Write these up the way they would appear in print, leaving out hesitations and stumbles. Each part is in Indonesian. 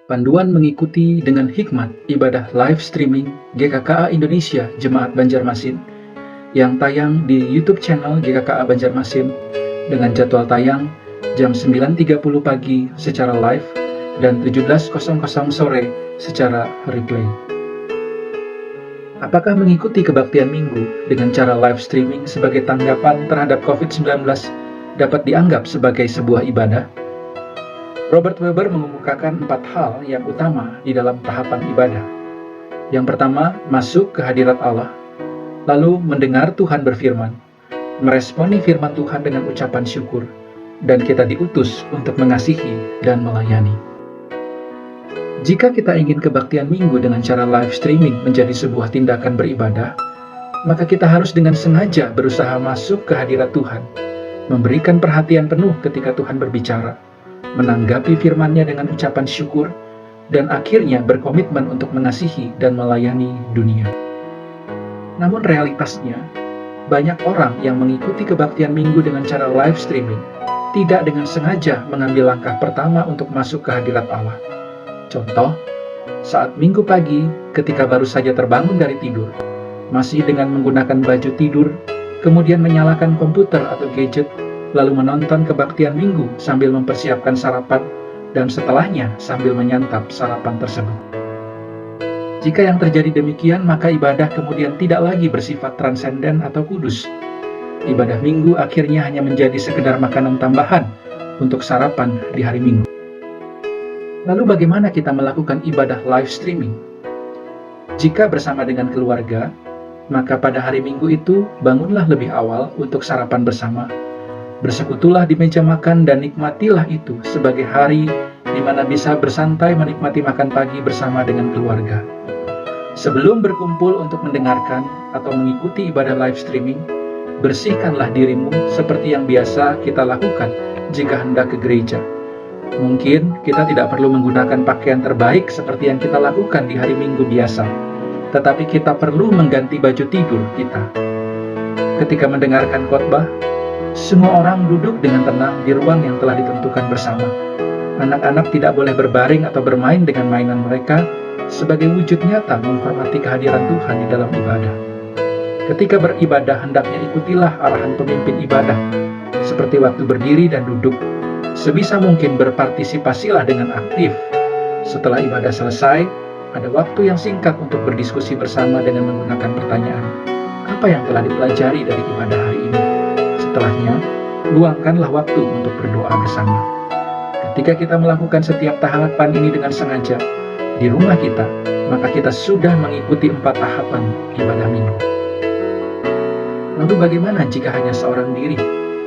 Panduan mengikuti dengan hikmat ibadah live streaming GKKA Indonesia Jemaat Banjarmasin yang tayang di YouTube channel GKKA Banjarmasin dengan jadwal tayang jam 9.30 pagi secara live dan 17.00 sore secara replay. Apakah mengikuti kebaktian minggu dengan cara live streaming sebagai tanggapan terhadap COVID-19 dapat dianggap sebagai sebuah ibadah? Robert Weber mengemukakan 4 hal yang utama di dalam tahapan ibadah. Yang pertama, masuk ke hadirat Allah, lalu mendengar Tuhan berfirman, meresponi firman Tuhan dengan ucapan syukur, dan kita diutus untuk mengasihi dan melayani. Jika kita ingin kebaktian minggu dengan cara live streaming menjadi sebuah tindakan beribadah, maka kita harus dengan sengaja berusaha masuk ke hadirat Tuhan, memberikan perhatian penuh ketika Tuhan berbicara, menanggapi firman-Nya dengan ucapan syukur, dan akhirnya berkomitmen untuk mengasihi dan melayani dunia. Namun realitasnya, banyak orang yang mengikuti kebaktian minggu dengan cara live streaming tidak dengan sengaja mengambil langkah pertama untuk masuk ke hadirat Allah. Contoh, saat minggu pagi ketika baru saja terbangun dari tidur, masih dengan menggunakan baju tidur, kemudian menyalakan komputer atau gadget, lalu menonton kebaktian minggu sambil mempersiapkan sarapan, dan setelahnya sambil menyantap sarapan tersebut. Jika yang terjadi demikian, maka ibadah kemudian tidak lagi bersifat transenden atau kudus. Ibadah minggu akhirnya hanya menjadi sekedar makanan tambahan untuk sarapan di hari minggu. Lalu bagaimana kita melakukan ibadah live streaming? Jika bersama dengan keluarga, maka pada hari minggu itu bangunlah lebih awal untuk sarapan bersama. Bersekutulah di meja makan dan nikmatilah itu sebagai hari di mana bisa bersantai menikmati makan pagi bersama dengan keluarga. Sebelum berkumpul untuk mendengarkan atau mengikuti ibadah live streaming, bersihkanlah dirimu seperti yang biasa kita lakukan jika hendak ke gereja. Mungkin kita tidak perlu menggunakan pakaian terbaik seperti yang kita lakukan di hari Minggu biasa, tetapi kita perlu mengganti baju tidur kita. Ketika mendengarkan khotbah, semua orang duduk dengan tenang di ruang yang telah ditentukan bersama. Anak-anak tidak boleh berbaring atau bermain dengan mainan mereka sebagai wujud nyata menghormati kehadiran Tuhan di dalam ibadah. Ketika beribadah, hendaknya ikutilah arahan pemimpin ibadah, seperti waktu berdiri dan duduk. Sebisa mungkin berpartisipasilah dengan aktif. Setelah ibadah selesai, ada waktu yang singkat untuk berdiskusi bersama dengan menggunakan pertanyaan. Apa yang telah dipelajari dari ibadah hari ini? Setelahnya, luangkanlah waktu untuk berdoa bersama. Ketika kita melakukan setiap tahapan ini dengan sengaja di rumah kita, maka kita sudah mengikuti 4 tahapan ibadah minggu. Lalu bagaimana jika hanya seorang diri?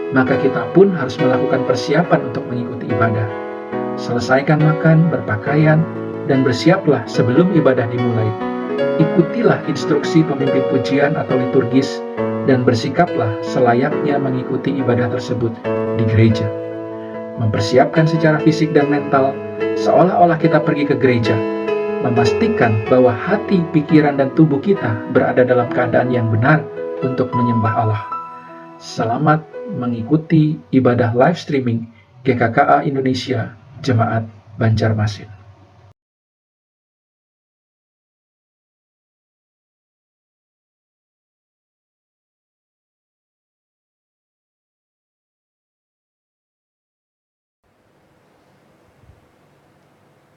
Maka kita pun harus melakukan persiapan untuk mengikuti ibadah. Selesaikan makan, berpakaian, dan bersiaplah sebelum ibadah dimulai. Ikutilah instruksi pemimpin pujian atau liturgis, dan bersikaplah selayaknya mengikuti ibadah tersebut di gereja. Mempersiapkan secara fisik dan mental, seolah-olah kita pergi ke gereja. Memastikan bahwa hati, pikiran, dan tubuh kita berada dalam keadaan yang benar untuk menyembah Allah. Selamat mengikuti ibadah live streaming GKKA Indonesia Jemaat Banjarmasin.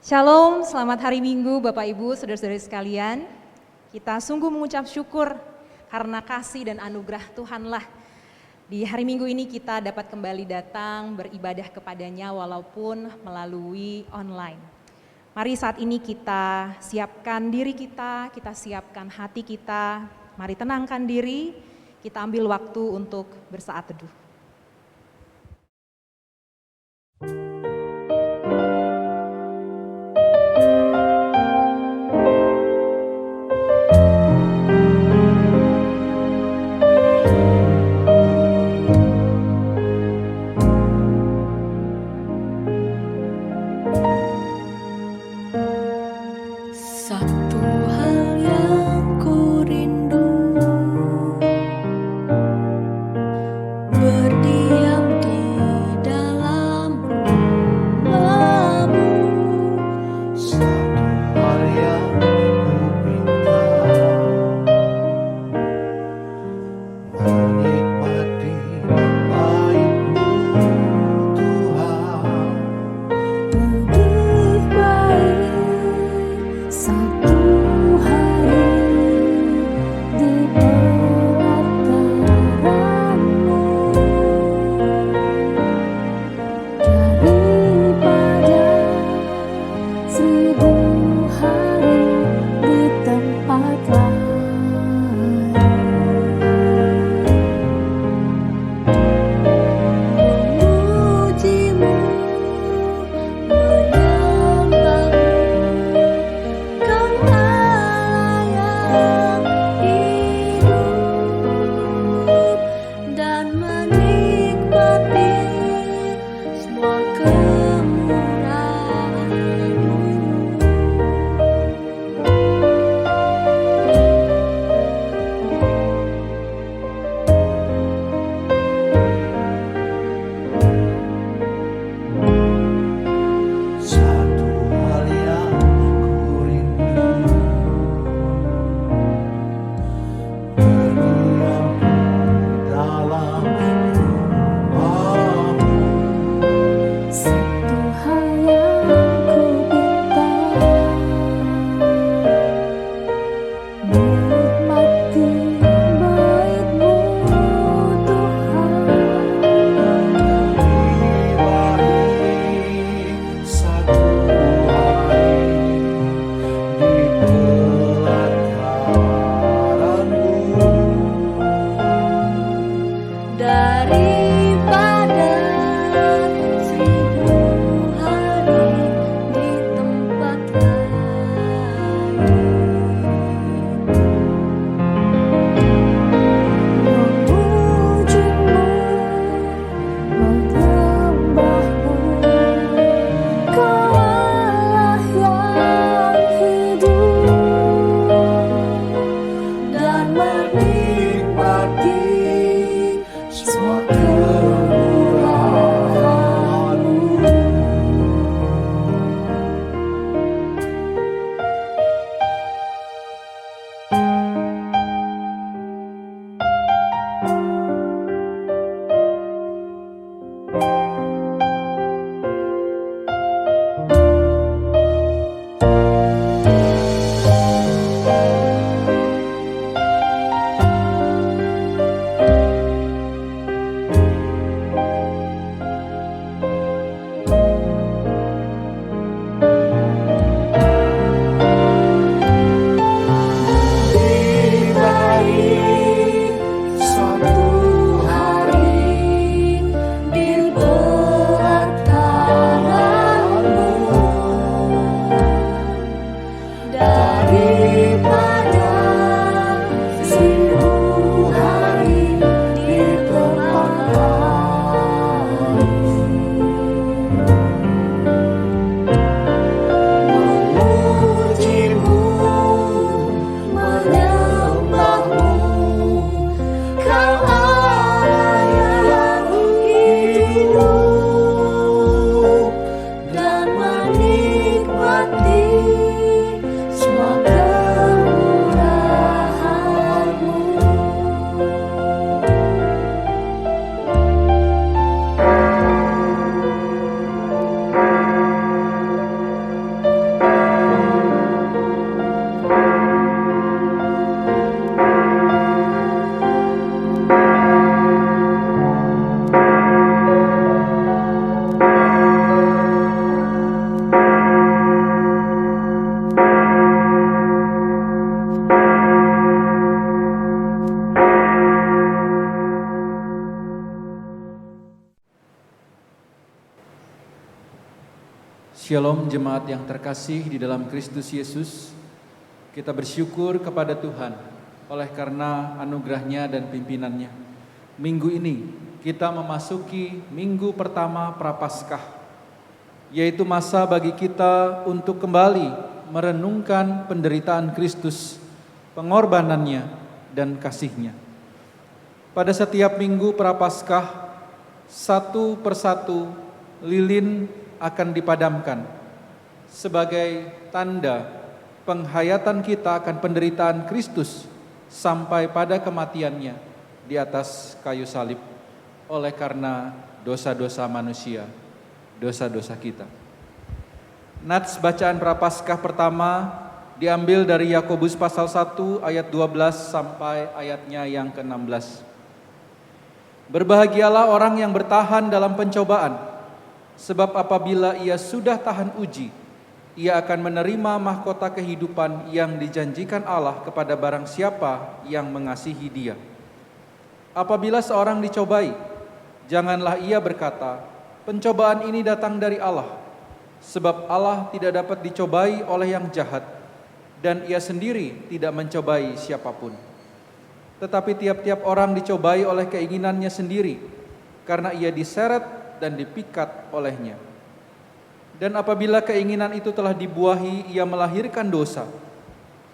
Shalom, selamat hari Minggu Bapak Ibu, saudara-saudari sekalian. Kita sungguh mengucap syukur karena kasih dan anugerah Tuhanlah. Di hari Minggu ini kita dapat kembali datang beribadah kepadanya walaupun melalui online. Mari saat ini kita siapkan diri kita siapkan hati kita, mari tenangkan diri, kita ambil waktu untuk bersaat teduh. Satu hal yang ku rindu Shalom jemaat yang terkasih di dalam Kristus Yesus. Kita bersyukur kepada Tuhan oleh karena anugerah-Nya dan pimpinan-Nya. Minggu ini kita memasuki minggu pertama Prapaskah, yaitu masa bagi kita untuk kembali merenungkan penderitaan Kristus, pengorbanannya dan kasih-Nya. Pada setiap minggu Prapaskah, satu persatu lilin akan dipadamkan sebagai tanda penghayatan kita akan penderitaan Kristus sampai pada kematiannya di atas kayu salib oleh karena dosa-dosa manusia, dosa-dosa kita. Nats bacaan Prapaskah pertama diambil dari Yakobus pasal 1 ayat 12 sampai ayatnya yang ke-16. Berbahagialah orang yang bertahan dalam pencobaan, sebab apabila ia sudah tahan uji, ia akan menerima mahkota kehidupan yang dijanjikan Allah kepada barang siapa yang mengasihi Dia. Apabila seorang dicobai, janganlah ia berkata, pencobaan ini datang dari Allah, sebab Allah tidak dapat dicobai oleh yang jahat, dan ia sendiri tidak mencobai siapapun. Tetapi tiap-tiap orang dicobai oleh keinginannya sendiri, karena ia diseret dan dipikat olehnya. Dan apabila keinginan itu telah dibuahi, ia melahirkan dosa.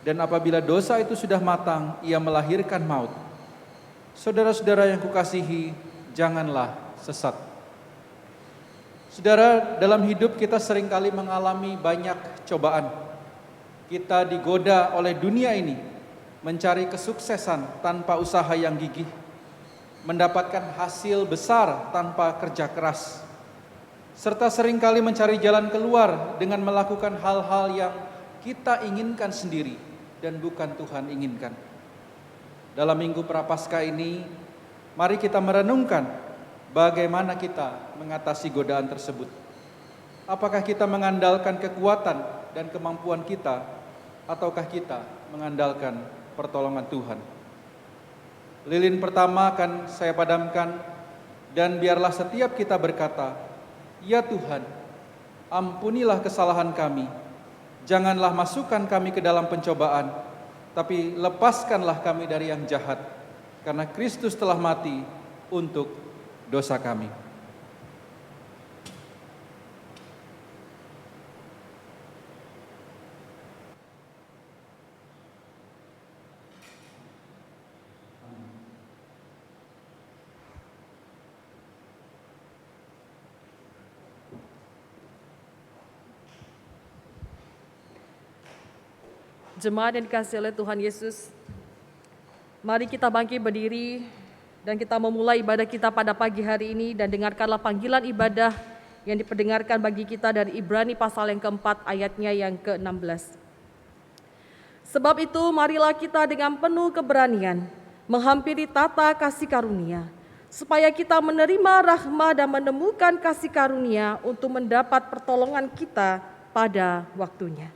Dan apabila dosa itu sudah matang, ia melahirkan maut. Saudara-saudara yang kukasihi, janganlah sesat. Saudara, dalam hidup kita seringkali mengalami banyak cobaan. Kita digoda oleh dunia ini, mencari kesuksesan tanpa usaha yang gigih, mendapatkan hasil besar tanpa kerja keras, serta seringkali mencari jalan keluar dengan melakukan hal-hal yang kita inginkan sendiri dan bukan Tuhan inginkan. Dalam minggu Prapaskah ini, mari kita merenungkan bagaimana kita mengatasi godaan tersebut. Apakah kita mengandalkan kekuatan dan kemampuan kita, ataukah kita mengandalkan pertolongan Tuhan? Lilin pertama akan saya padamkan, dan biarlah setiap kita berkata, ya Tuhan, ampunilah kesalahan kami, janganlah masukkan kami ke dalam pencobaan, tapi lepaskanlah kami dari yang jahat, karena Kristus telah mati untuk dosa kami. Jemaat yang dikasihi oleh Tuhan Yesus, mari kita bangkit berdiri dan kita memulai ibadah kita pada pagi hari ini, dan dengarkanlah panggilan ibadah yang diperdengarkan bagi kita dari Ibrani pasal yang keempat ayatnya yang ke-16. Sebab itu marilah kita dengan penuh keberanian menghampiri tata kasih karunia, supaya kita menerima rahmat dan menemukan kasih karunia untuk mendapat pertolongan kita pada waktunya.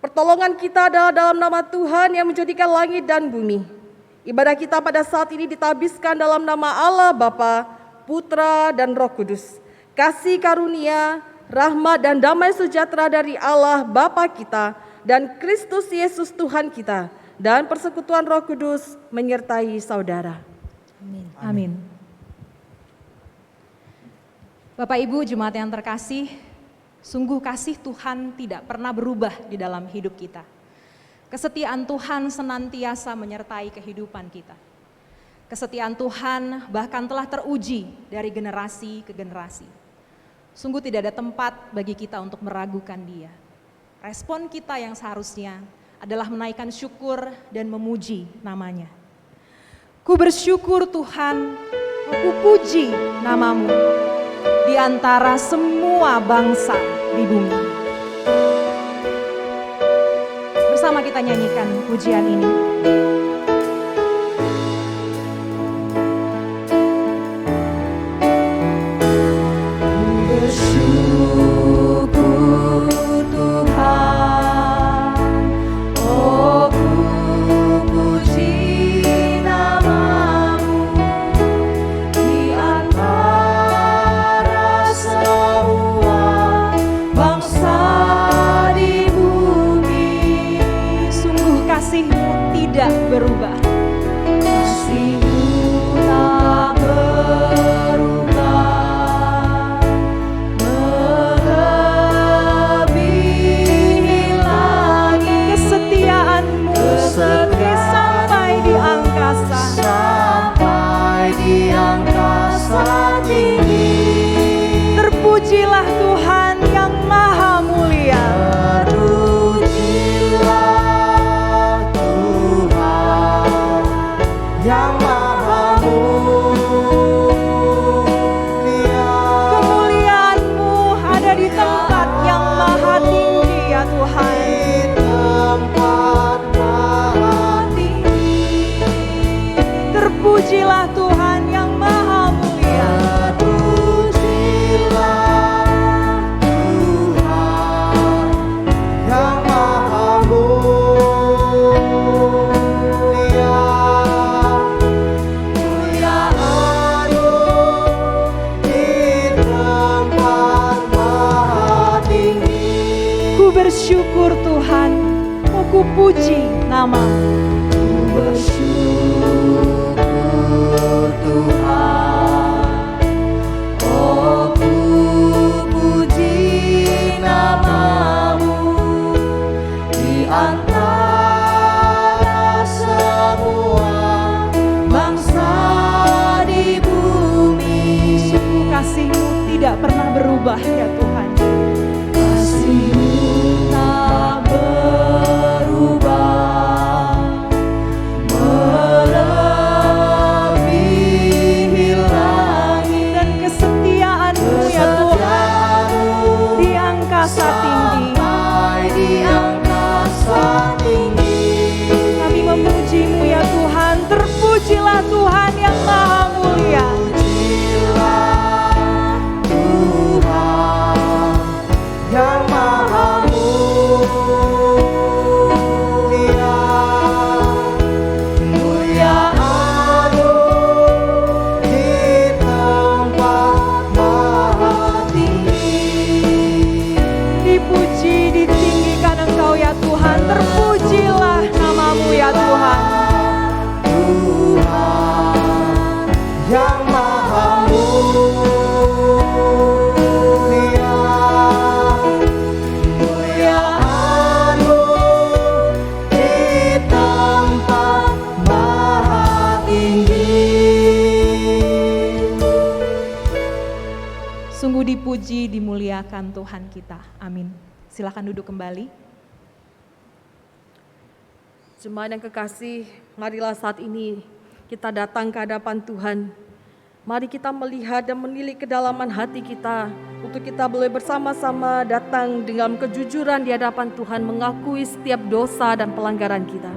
Pertolongan kita adalah dalam nama Tuhan yang menjadikan langit dan bumi. Ibadah kita pada saat ini ditabiskan dalam nama Allah Bapa, Putra dan Roh Kudus. Kasih karunia, rahmat dan damai sejahtera dari Allah Bapa kita dan Kristus Yesus Tuhan kita, dan persekutuan Roh Kudus menyertai saudara. Amin. Amin. Bapak Ibu jemaat yang terkasih, sungguh kasih Tuhan tidak pernah berubah di dalam hidup kita. Kesetiaan Tuhan senantiasa menyertai kehidupan kita. Kesetiaan Tuhan bahkan telah teruji dari generasi ke generasi. Sungguh tidak ada tempat bagi kita untuk meragukan Dia. Respon kita yang seharusnya adalah menaikkan syukur dan memuji nama-Nya. Ku bersyukur Tuhan, ku puji nama-Mu di antara semua bangsa di bumi. Bersama kita nyanyikan pujian ini. Bersyukur Tuhan, oh ku puji nama-Mu di antara Terpujilah Tuhan yang maha mulia. Terpujilah Tuhan yang maha mulia. Kemuliaan-Mu ada di tempat yang maha tinggi ya Tuhan. Di tempat maha tinggi. Terpujilah Tuhan yang maha mulia. Terpujilah Tuhan yang maha mulia. Kemuliaan-Mu di tempat maha tinggi. Ku bersyukur Tuhan, oh ku puji nama-Mu. Bersyukur Tuhan, oh ku puji nama-Mu di antara semua bangsa di bumi. Sungguh kasih-Mu tidak pernah berubah ya Tuhan. Kasih-Mu tak berubah, melebihi langit. Dan kesetiaan-Mu ya Tuhan di angkasa tinggi. Sampai di angkasa tinggi. Kami memuji-Mu ya Tuhan. Terpujilah Tuhan yang maha mulia. Pujilah Tuhan yang maha mulia. Kemuliaan-Mu di tempat maha tinggi. Dipuji, ditinggikan Engkau ya Tuhan. Terpujilah nama-Mu ya Tuhan. Tuhan yang maha mulia. Kemuliaan-Mu di tempat maha tinggi. Sungguh dipuji, dimuliakan Tuhan kita. Amin. Silakan duduk kembali. Jemaat yang kekasih, marilah saat ini kita datang ke hadapan Tuhan. Mari kita melihat dan menilik kedalaman hati kita untuk kita boleh bersama-sama datang dengan kejujuran di hadapan Tuhan, mengakui setiap dosa dan pelanggaran kita.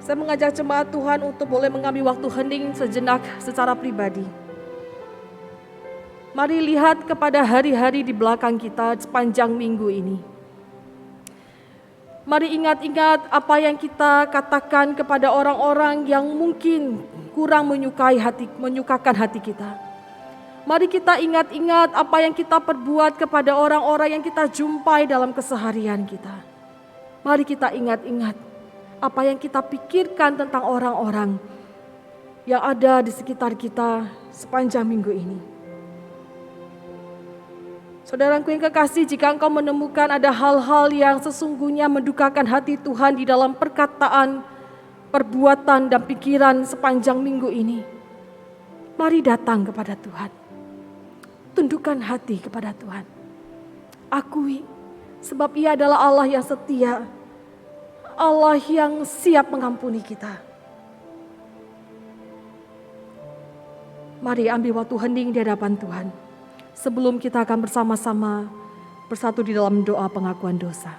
Saya mengajak jemaat Tuhan untuk boleh mengambil waktu hening sejenak secara pribadi. Mari lihat kepada hari-hari di belakang kita sepanjang minggu ini. Mari ingat-ingat apa yang kita katakan kepada orang-orang yang mungkin kurang menyukakan hati kita. Mari kita ingat-ingat apa yang kita perbuat kepada orang-orang yang kita jumpai dalam keseharian kita. Mari kita ingat-ingat apa yang kita pikirkan tentang orang-orang yang ada di sekitar kita sepanjang minggu ini. Saudaraku yang kekasih, jika engkau menemukan ada hal-hal yang sesungguhnya mendukakan hati Tuhan di dalam perkataan, perbuatan, dan pikiran sepanjang minggu ini, mari datang kepada Tuhan. Tundukkan hati kepada Tuhan. Akui, sebab Ia adalah Allah yang setia, Allah yang siap mengampuni kita. Mari ambil waktu hening di hadapan Tuhan. Sebelum kita akan bersama-sama bersatu di dalam doa pengakuan dosa.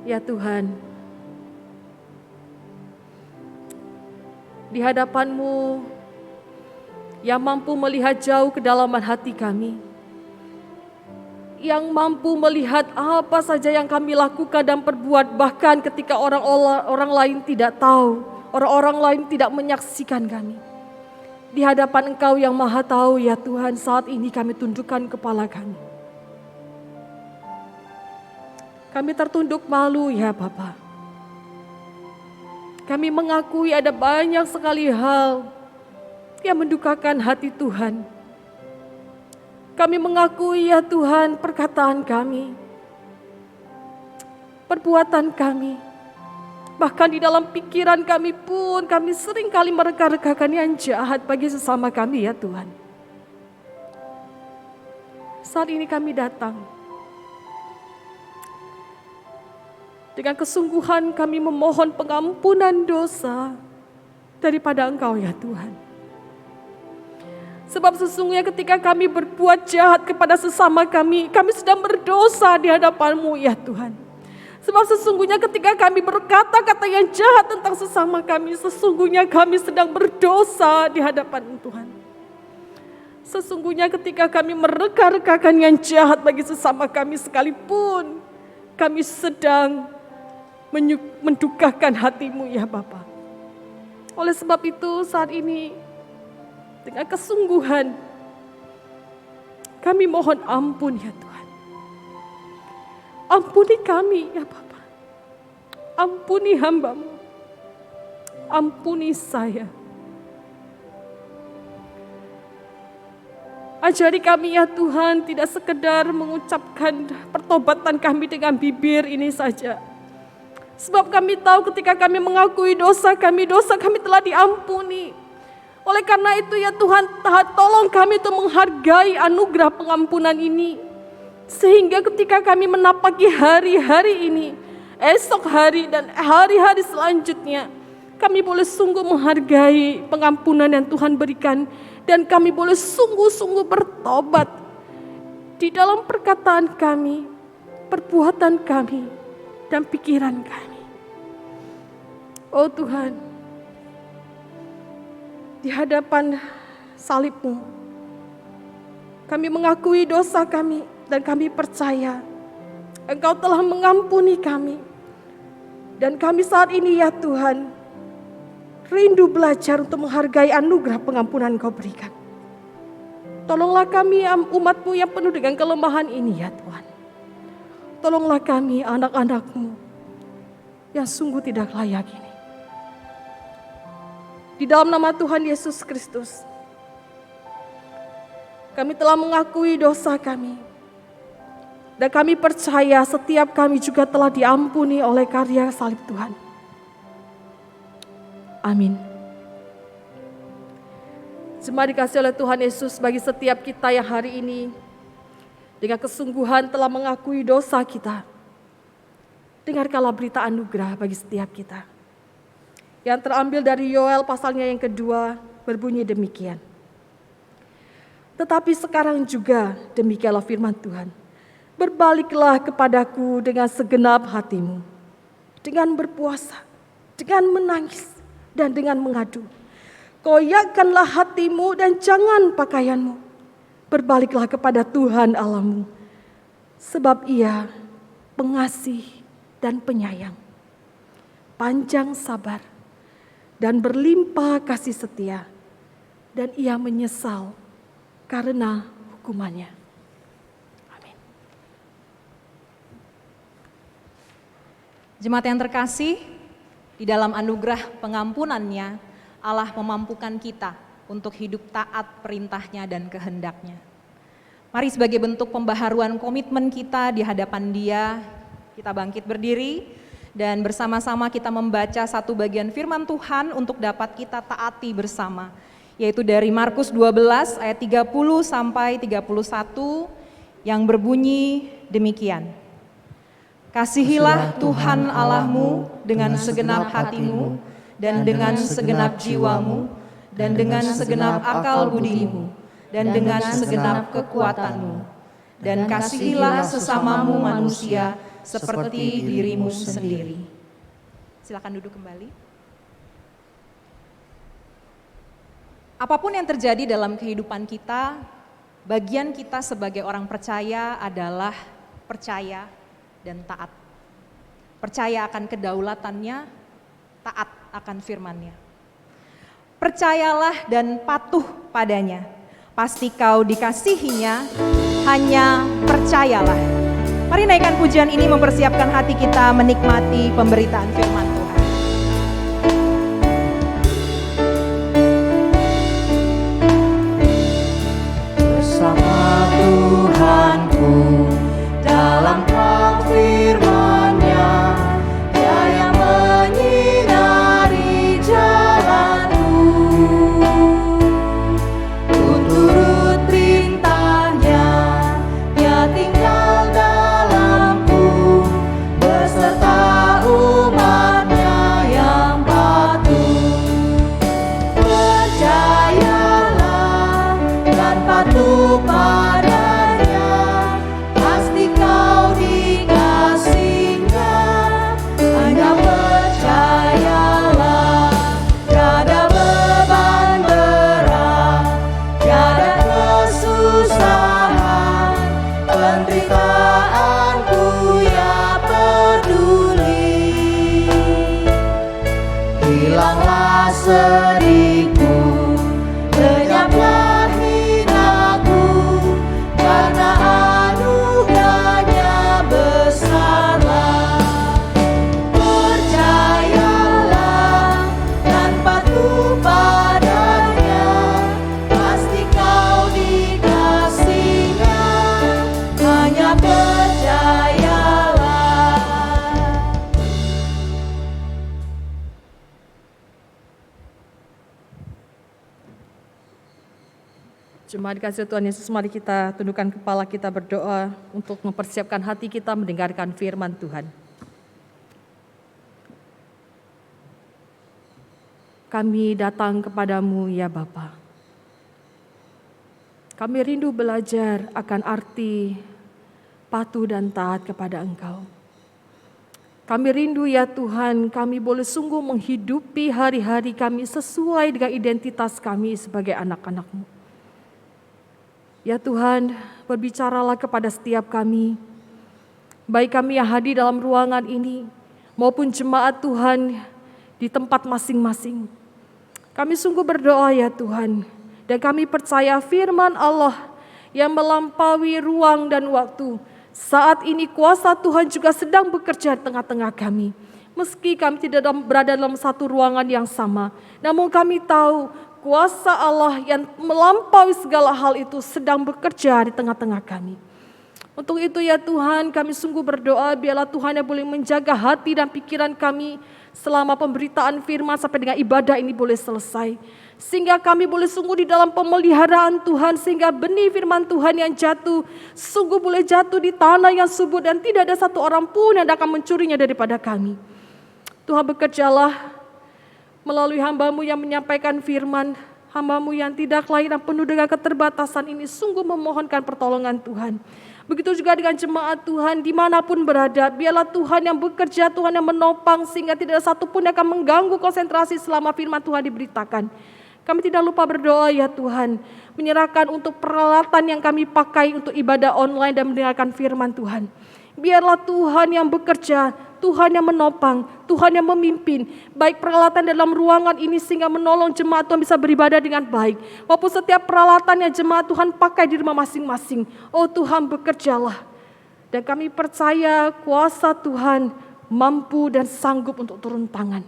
Ya Tuhan, di hadapan-Mu yang mampu melihat jauh kedalaman hati kami, yang mampu melihat apa saja yang kami lakukan dan perbuat, bahkan ketika orang lain tidak tahu, orang-orang lain tidak menyaksikan kami. Di hadapan Engkau yang Maha Tahu ya Tuhan, saat ini kami tundukkan kepala kami. Kami tertunduk malu ya Bapa. Kami mengakui ada banyak sekali hal yang mendukakan hati Tuhan. Kami mengakui ya Tuhan perkataan kami, perbuatan kami, bahkan di dalam pikiran kami pun kami seringkali mereka-rekakan yang jahat bagi sesama kami ya Tuhan. Saat ini kami datang dengan kesungguhan, kami memohon pengampunan dosa daripada Engkau ya Tuhan. Sebab sesungguhnya ketika kami berbuat jahat kepada sesama kami sedang berdosa di hadapan-Mu ya Tuhan. Sebab sesungguhnya ketika kami berkata-kata yang jahat tentang sesama kami, sesungguhnya kami sedang berdosa di hadapan Tuhan. Sesungguhnya ketika kami mereka-rekakan yang jahat bagi sesama kami sekalipun, kami sedang mendukakan hati-Mu ya Bapa. Oleh sebab itu saat ini dengan kesungguhan kami mohon ampun ya Tuhan. Ampuni kami ya Bapa. Ampuni hamba-Mu. Ampuni saya. Ajari kami ya Tuhan, tidak sekedar mengucapkan pertobatan kami dengan bibir ini saja. Sebab kami tahu ketika kami mengakui dosa kami telah diampuni. Oleh karena itu ya Tuhan, tolong kami untuk menghargai anugerah pengampunan ini. Sehingga ketika kami menapaki hari-hari ini, esok hari dan hari-hari selanjutnya, kami boleh sungguh menghargai pengampunan yang Tuhan berikan. Dan kami boleh sungguh-sungguh bertobat di dalam perkataan kami, perbuatan kami, dan pikiran kami. Oh Tuhan, di hadapan salib-Mu, kami mengakui dosa kami dan kami percaya Engkau telah mengampuni kami. Dan kami saat ini ya Tuhan, rindu belajar untuk menghargai anugerah pengampunan Engkau berikan. Tolonglah kami umat-Mu yang penuh dengan kelemahan ini ya Tuhan. Tolonglah kami anak-anak-Mu yang sungguh tidak layak ini. Di dalam nama Tuhan Yesus Kristus, kami telah mengakui dosa kami. Dan kami percaya setiap kami juga telah diampuni oleh karya salib Tuhan. Amin. Jemaat dikasihi oleh Tuhan Yesus, bagi setiap kita yang hari ini dengan kesungguhan telah mengakui dosa kita, dengarkanlah berita anugerah bagi setiap kita. Yang terambil dari Yoel pasalnya yang kedua berbunyi demikian. Tetapi sekarang juga demikianlah firman Tuhan. Berbaliklah kepadaku dengan segenap hatimu, dengan berpuasa, dengan menangis, dan dengan mengadu. Koyakkanlah hatimu dan jangan pakaianmu. Berbaliklah kepada Tuhan Allahmu, sebab Ia pengasih dan penyayang, panjang sabar, dan berlimpah kasih setia, dan Ia menyesal karena hukumannya. Amin. Jemaat yang terkasih, di dalam anugerah pengampunannya, Allah memampukan kita untuk hidup taat perintahnya dan kehendaknya. Mari sebagai bentuk pembaharuan komitmen kita di hadapan Dia, kita bangkit berdiri dan bersama-sama kita membaca satu bagian firman Tuhan untuk dapat kita taati bersama, yaitu dari Markus 12 ayat 30 sampai 31 yang berbunyi demikian. Kasihilah Tuhan Allahmu dengan segenap hatimu dan dengan segenap jiwamu dan dengan segenap akal budimu dan dengan segenap kekuatanmu, dan kasihilah sesamamu manusia seperti dirimu sendiri. Silakan duduk kembali. Apapun yang terjadi dalam kehidupan kita, bagian kita sebagai orang percaya adalah percaya dan taat. Percaya akan kedaulatannya, taat akan firman-Nya. Percayalah dan patuh padanya, pasti kau dikasihinya, hanya percayalah. Mari naikkan pujian ini mempersiapkan hati kita menikmati pemberitaan firman Tuhan. Bersama Tuhan penderitaanku ya peduli. Hilanglah sedihku, lenyaplah hinaku, karena anugerahnya besarlah. Percayalah dan patuh padanya, pasti kau dikasihinya, hanya percayalah. Jemaat dikasihi Tuhan Yesus, mari kita tundukkan kepala kita berdoa untuk mempersiapkan hati kita mendengarkan firman Tuhan. Kami datang kepadamu ya Bapa. Kami rindu belajar akan arti patuh dan taat kepada Engkau. Kami rindu ya Tuhan, kami boleh sungguh menghidupi hari-hari kami sesuai dengan identitas kami sebagai anak-anak-Mu. Ya Tuhan, berbicaralah kepada setiap kami, baik kami yang hadir dalam ruangan ini, maupun jemaat Tuhan di tempat masing-masing. Kami sungguh berdoa ya Tuhan, dan kami percaya firman Allah yang melampaui ruang dan waktu. Saat ini kuasa Tuhan juga sedang bekerja di tengah-tengah kami. Meski kami tidak berada dalam satu ruangan yang sama, namun kami tahu kuasa Allah yang melampaui segala hal itu sedang bekerja di tengah-tengah kami. Untuk itu ya Tuhan, kami sungguh berdoa biarlah Tuhan yang boleh menjaga hati dan pikiran kami selama pemberitaan firman sampai dengan ibadah ini boleh selesai. Sehingga kami boleh sungguh di dalam pemeliharaan Tuhan, sehingga benih firman Tuhan yang jatuh sungguh boleh jatuh di tanah yang subur dan tidak ada satu orang pun yang akan mencurinya daripada kami. Tuhan bekerjalah melalui hamba-Mu yang menyampaikan firman, hamba-Mu yang tidak lain dan penuh dengan keterbatasan ini sungguh memohonkan pertolongan Tuhan. Begitu juga dengan jemaat Tuhan dimanapun berada, biarlah Tuhan yang bekerja, Tuhan yang menopang sehingga tidak ada satupun yang akan mengganggu konsentrasi selama firman Tuhan diberitakan. Kami tidak lupa berdoa ya Tuhan, menyerahkan untuk peralatan yang kami pakai untuk ibadah online dan mendengarkan firman Tuhan. Biarlah Tuhan yang bekerja, Tuhan yang menopang, Tuhan yang memimpin, baik peralatan dalam ruangan ini sehingga menolong jemaat Tuhan bisa beribadah dengan baik, maupun setiap peralatan yang jemaat Tuhan pakai di rumah masing-masing. Oh Tuhan bekerjalah, dan kami percaya kuasa Tuhan mampu dan sanggup untuk turun tangan.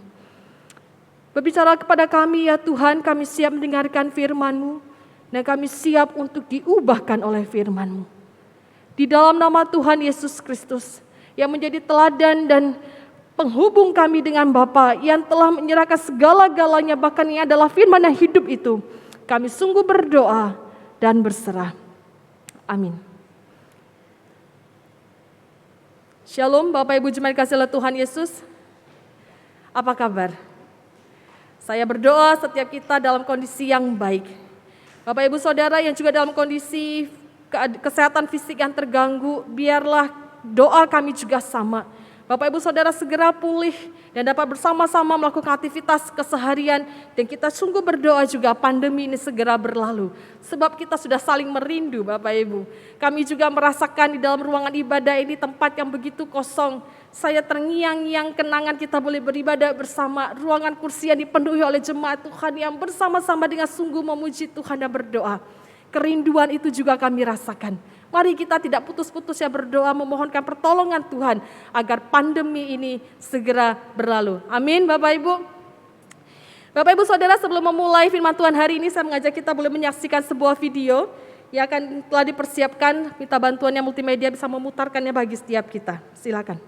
Berbicara kepada kami ya Tuhan, kami siap mendengarkan firman-Mu, dan kami siap untuk diubahkan oleh firman-Mu. Di dalam nama Tuhan Yesus Kristus yang menjadi teladan dan penghubung kami dengan Bapa yang telah menyerahkan segala-galanya, bahkan yang adalah firman yang hidup itu, kami sungguh berdoa dan berserah. Amin. Shalom Bapak Ibu jemaat kasih oleh Tuhan Yesus. Apa kabar? Saya berdoa setiap kita dalam kondisi yang baik. Bapak Ibu Saudara yang juga dalam kondisi kesehatan fisik yang terganggu, biarlah doa kami juga sama. Bapak Ibu Saudara segera pulih dan dapat bersama-sama melakukan aktivitas keseharian. Dan kita sungguh berdoa juga pandemi ini segera berlalu. Sebab kita sudah saling merindu Bapak Ibu. Kami juga merasakan di dalam ruangan ibadah ini tempat yang begitu kosong. Saya terngiang-ngiang kenangan kita boleh beribadah bersama. Ruangan kursi yang dipenuhi oleh jemaat Tuhan yang bersama-sama dengan sungguh memuji Tuhan dan berdoa. Kerinduan itu juga kami rasakan. Mari kita tidak putus-putus ya berdoa memohonkan pertolongan Tuhan agar pandemi ini segera berlalu. Amin Bapak Ibu. Bapak Ibu Saudara, sebelum memulai firman Tuhan hari ini, saya mengajak kita boleh menyaksikan sebuah video yang akan telah dipersiapkan. Minta bantuannya multimedia bisa memutarkannya bagi setiap kita. Silakan.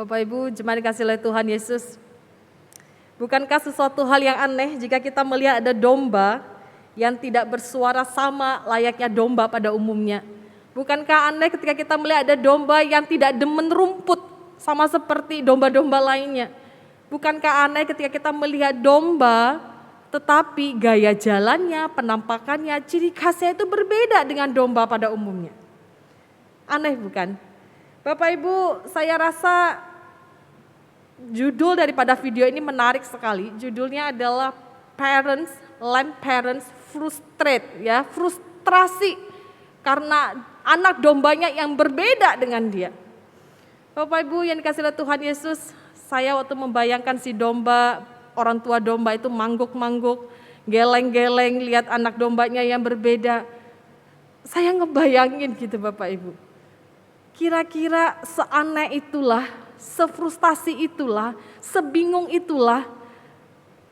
Bapak Ibu, jemaat dikasih oleh Tuhan Yesus. Bukankah sesuatu hal yang aneh jika kita melihat ada domba yang tidak bersuara sama layaknya domba pada umumnya? Bukankah aneh ketika kita melihat ada domba yang tidak demen rumput sama seperti domba-domba lainnya? Bukankah aneh ketika kita melihat domba tetapi gaya jalannya, penampakannya, ciri khasnya itu berbeda dengan domba pada umumnya? Aneh bukan? Bapak Ibu, saya rasa judul daripada video ini menarik sekali. Judulnya adalah Lamb Parents Frustrate, ya, frustrasi karena anak dombanya yang berbeda dengan dia. Bapak Ibu yang dikasihi oleh Tuhan Yesus, saya waktu membayangkan si domba, orang tua domba itu mangguk-mangguk, geleng-geleng lihat anak dombanya yang berbeda. Saya ngebayangin gitu Bapak Ibu. Kira-kira seaneh itulah, sefrustasi itulah, sebingung itulah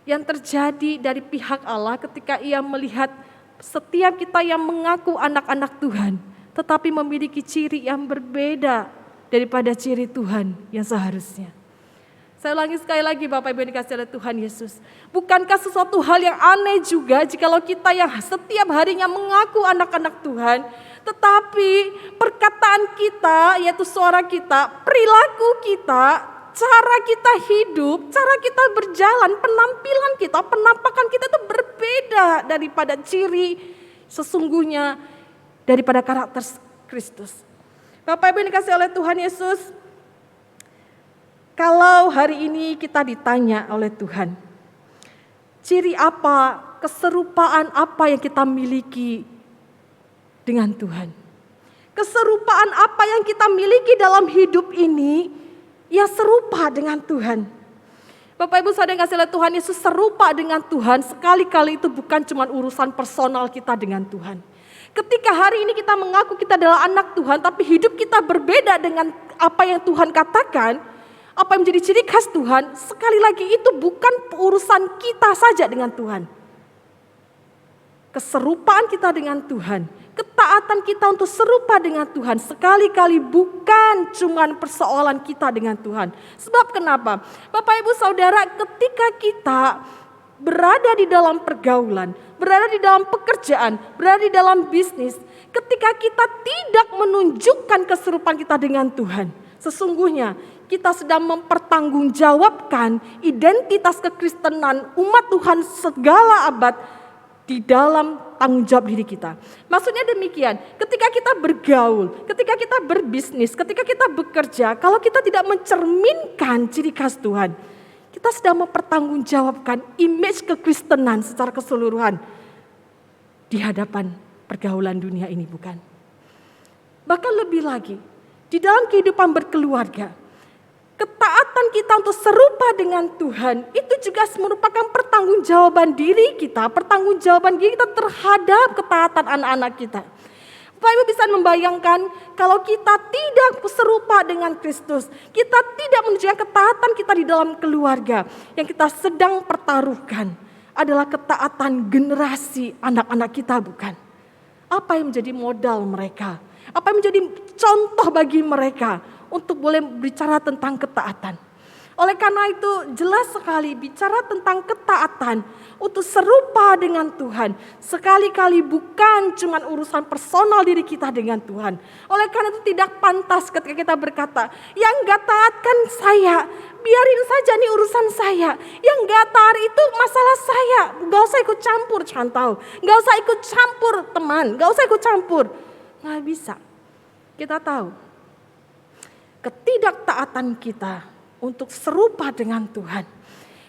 yang terjadi dari pihak Allah ketika ia melihat setiap kita yang mengaku anak-anak Tuhan, tetapi memiliki ciri yang berbeda daripada ciri Tuhan yang seharusnya. Saya ulangi sekali lagi Bapak Ibu yang dikasihi oleh Tuhan Yesus. Bukankah sesuatu hal yang aneh juga jikalau kita yang setiap harinya mengaku anak-anak Tuhan, tetapi perkataan kita, yaitu suara kita, perilaku kita, cara kita hidup, cara kita berjalan, penampilan kita, penampakan kita itu berbeda daripada ciri sesungguhnya daripada karakter Kristus. Bapak Ibu yang dikasihi oleh Tuhan Yesus, kalau hari ini kita ditanya oleh Tuhan, ciri apa, keserupaan apa yang kita miliki dengan Tuhan? Keserupaan apa yang kita miliki dalam hidup ini yang serupa dengan Tuhan? Bapak Ibu saudara yang kasih oleh Tuhan Yesus, serupa dengan Tuhan sekali-kali itu bukan cuma urusan personal kita dengan Tuhan. Ketika hari ini kita mengaku kita adalah anak Tuhan, tapi hidup kita berbeda dengan apa yang Tuhan katakan, apa yang menjadi ciri khas Tuhan, sekali lagi itu bukan urusan kita saja dengan Tuhan. Keserupaan kita dengan Tuhan, ketaatan kita untuk serupa dengan Tuhan, sekali-kali bukan cuma persoalan kita dengan Tuhan. Sebab kenapa? Bapak Ibu Saudara, ketika kita berada di dalam pergaulan, berada di dalam pekerjaan, berada di dalam bisnis, ketika kita tidak menunjukkan keserupaan kita dengan Tuhan, sesungguhnya kita sedang mempertanggungjawabkan identitas kekristenan umat Tuhan segala abad di dalam tanggung jawab diri kita. Maksudnya demikian, ketika kita bergaul, ketika kita berbisnis, ketika kita bekerja, kalau kita tidak mencerminkan ciri khas Tuhan, kita sedang mempertanggungjawabkan image kekristenan secara keseluruhan di hadapan pergaulan dunia ini, bukan? Bahkan lebih lagi, di dalam kehidupan berkeluarga, ketaatan kita untuk serupa dengan Tuhan itu juga merupakan pertanggungjawaban diri kita, pertanggungjawaban diri kita terhadap ketaatan anak-anak kita. Bapak Ibu bisa membayangkan kalau kita tidak serupa dengan Kristus, kita tidak menunjukkan ketaatan kita di dalam keluarga, yang kita sedang pertaruhkan adalah ketaatan generasi anak-anak kita, bukan? Apa yang menjadi modal mereka? Apa yang menjadi contoh bagi mereka untuk boleh bicara tentang ketaatan? Oleh karena itu jelas sekali bicara tentang ketaatan untuk serupa dengan Tuhan. Sekali-kali bukan cuma urusan personal diri kita dengan Tuhan. Oleh karena itu tidak pantas ketika kita berkata, yang gak taat kan saya, biarin saja nih urusan saya. Yang gak taat itu masalah saya, gak usah ikut campur cantau. Gak usah ikut campur teman, gak usah ikut campur. Gak bisa. Kita tahu ketidaktaatan kita untuk serupa dengan Tuhan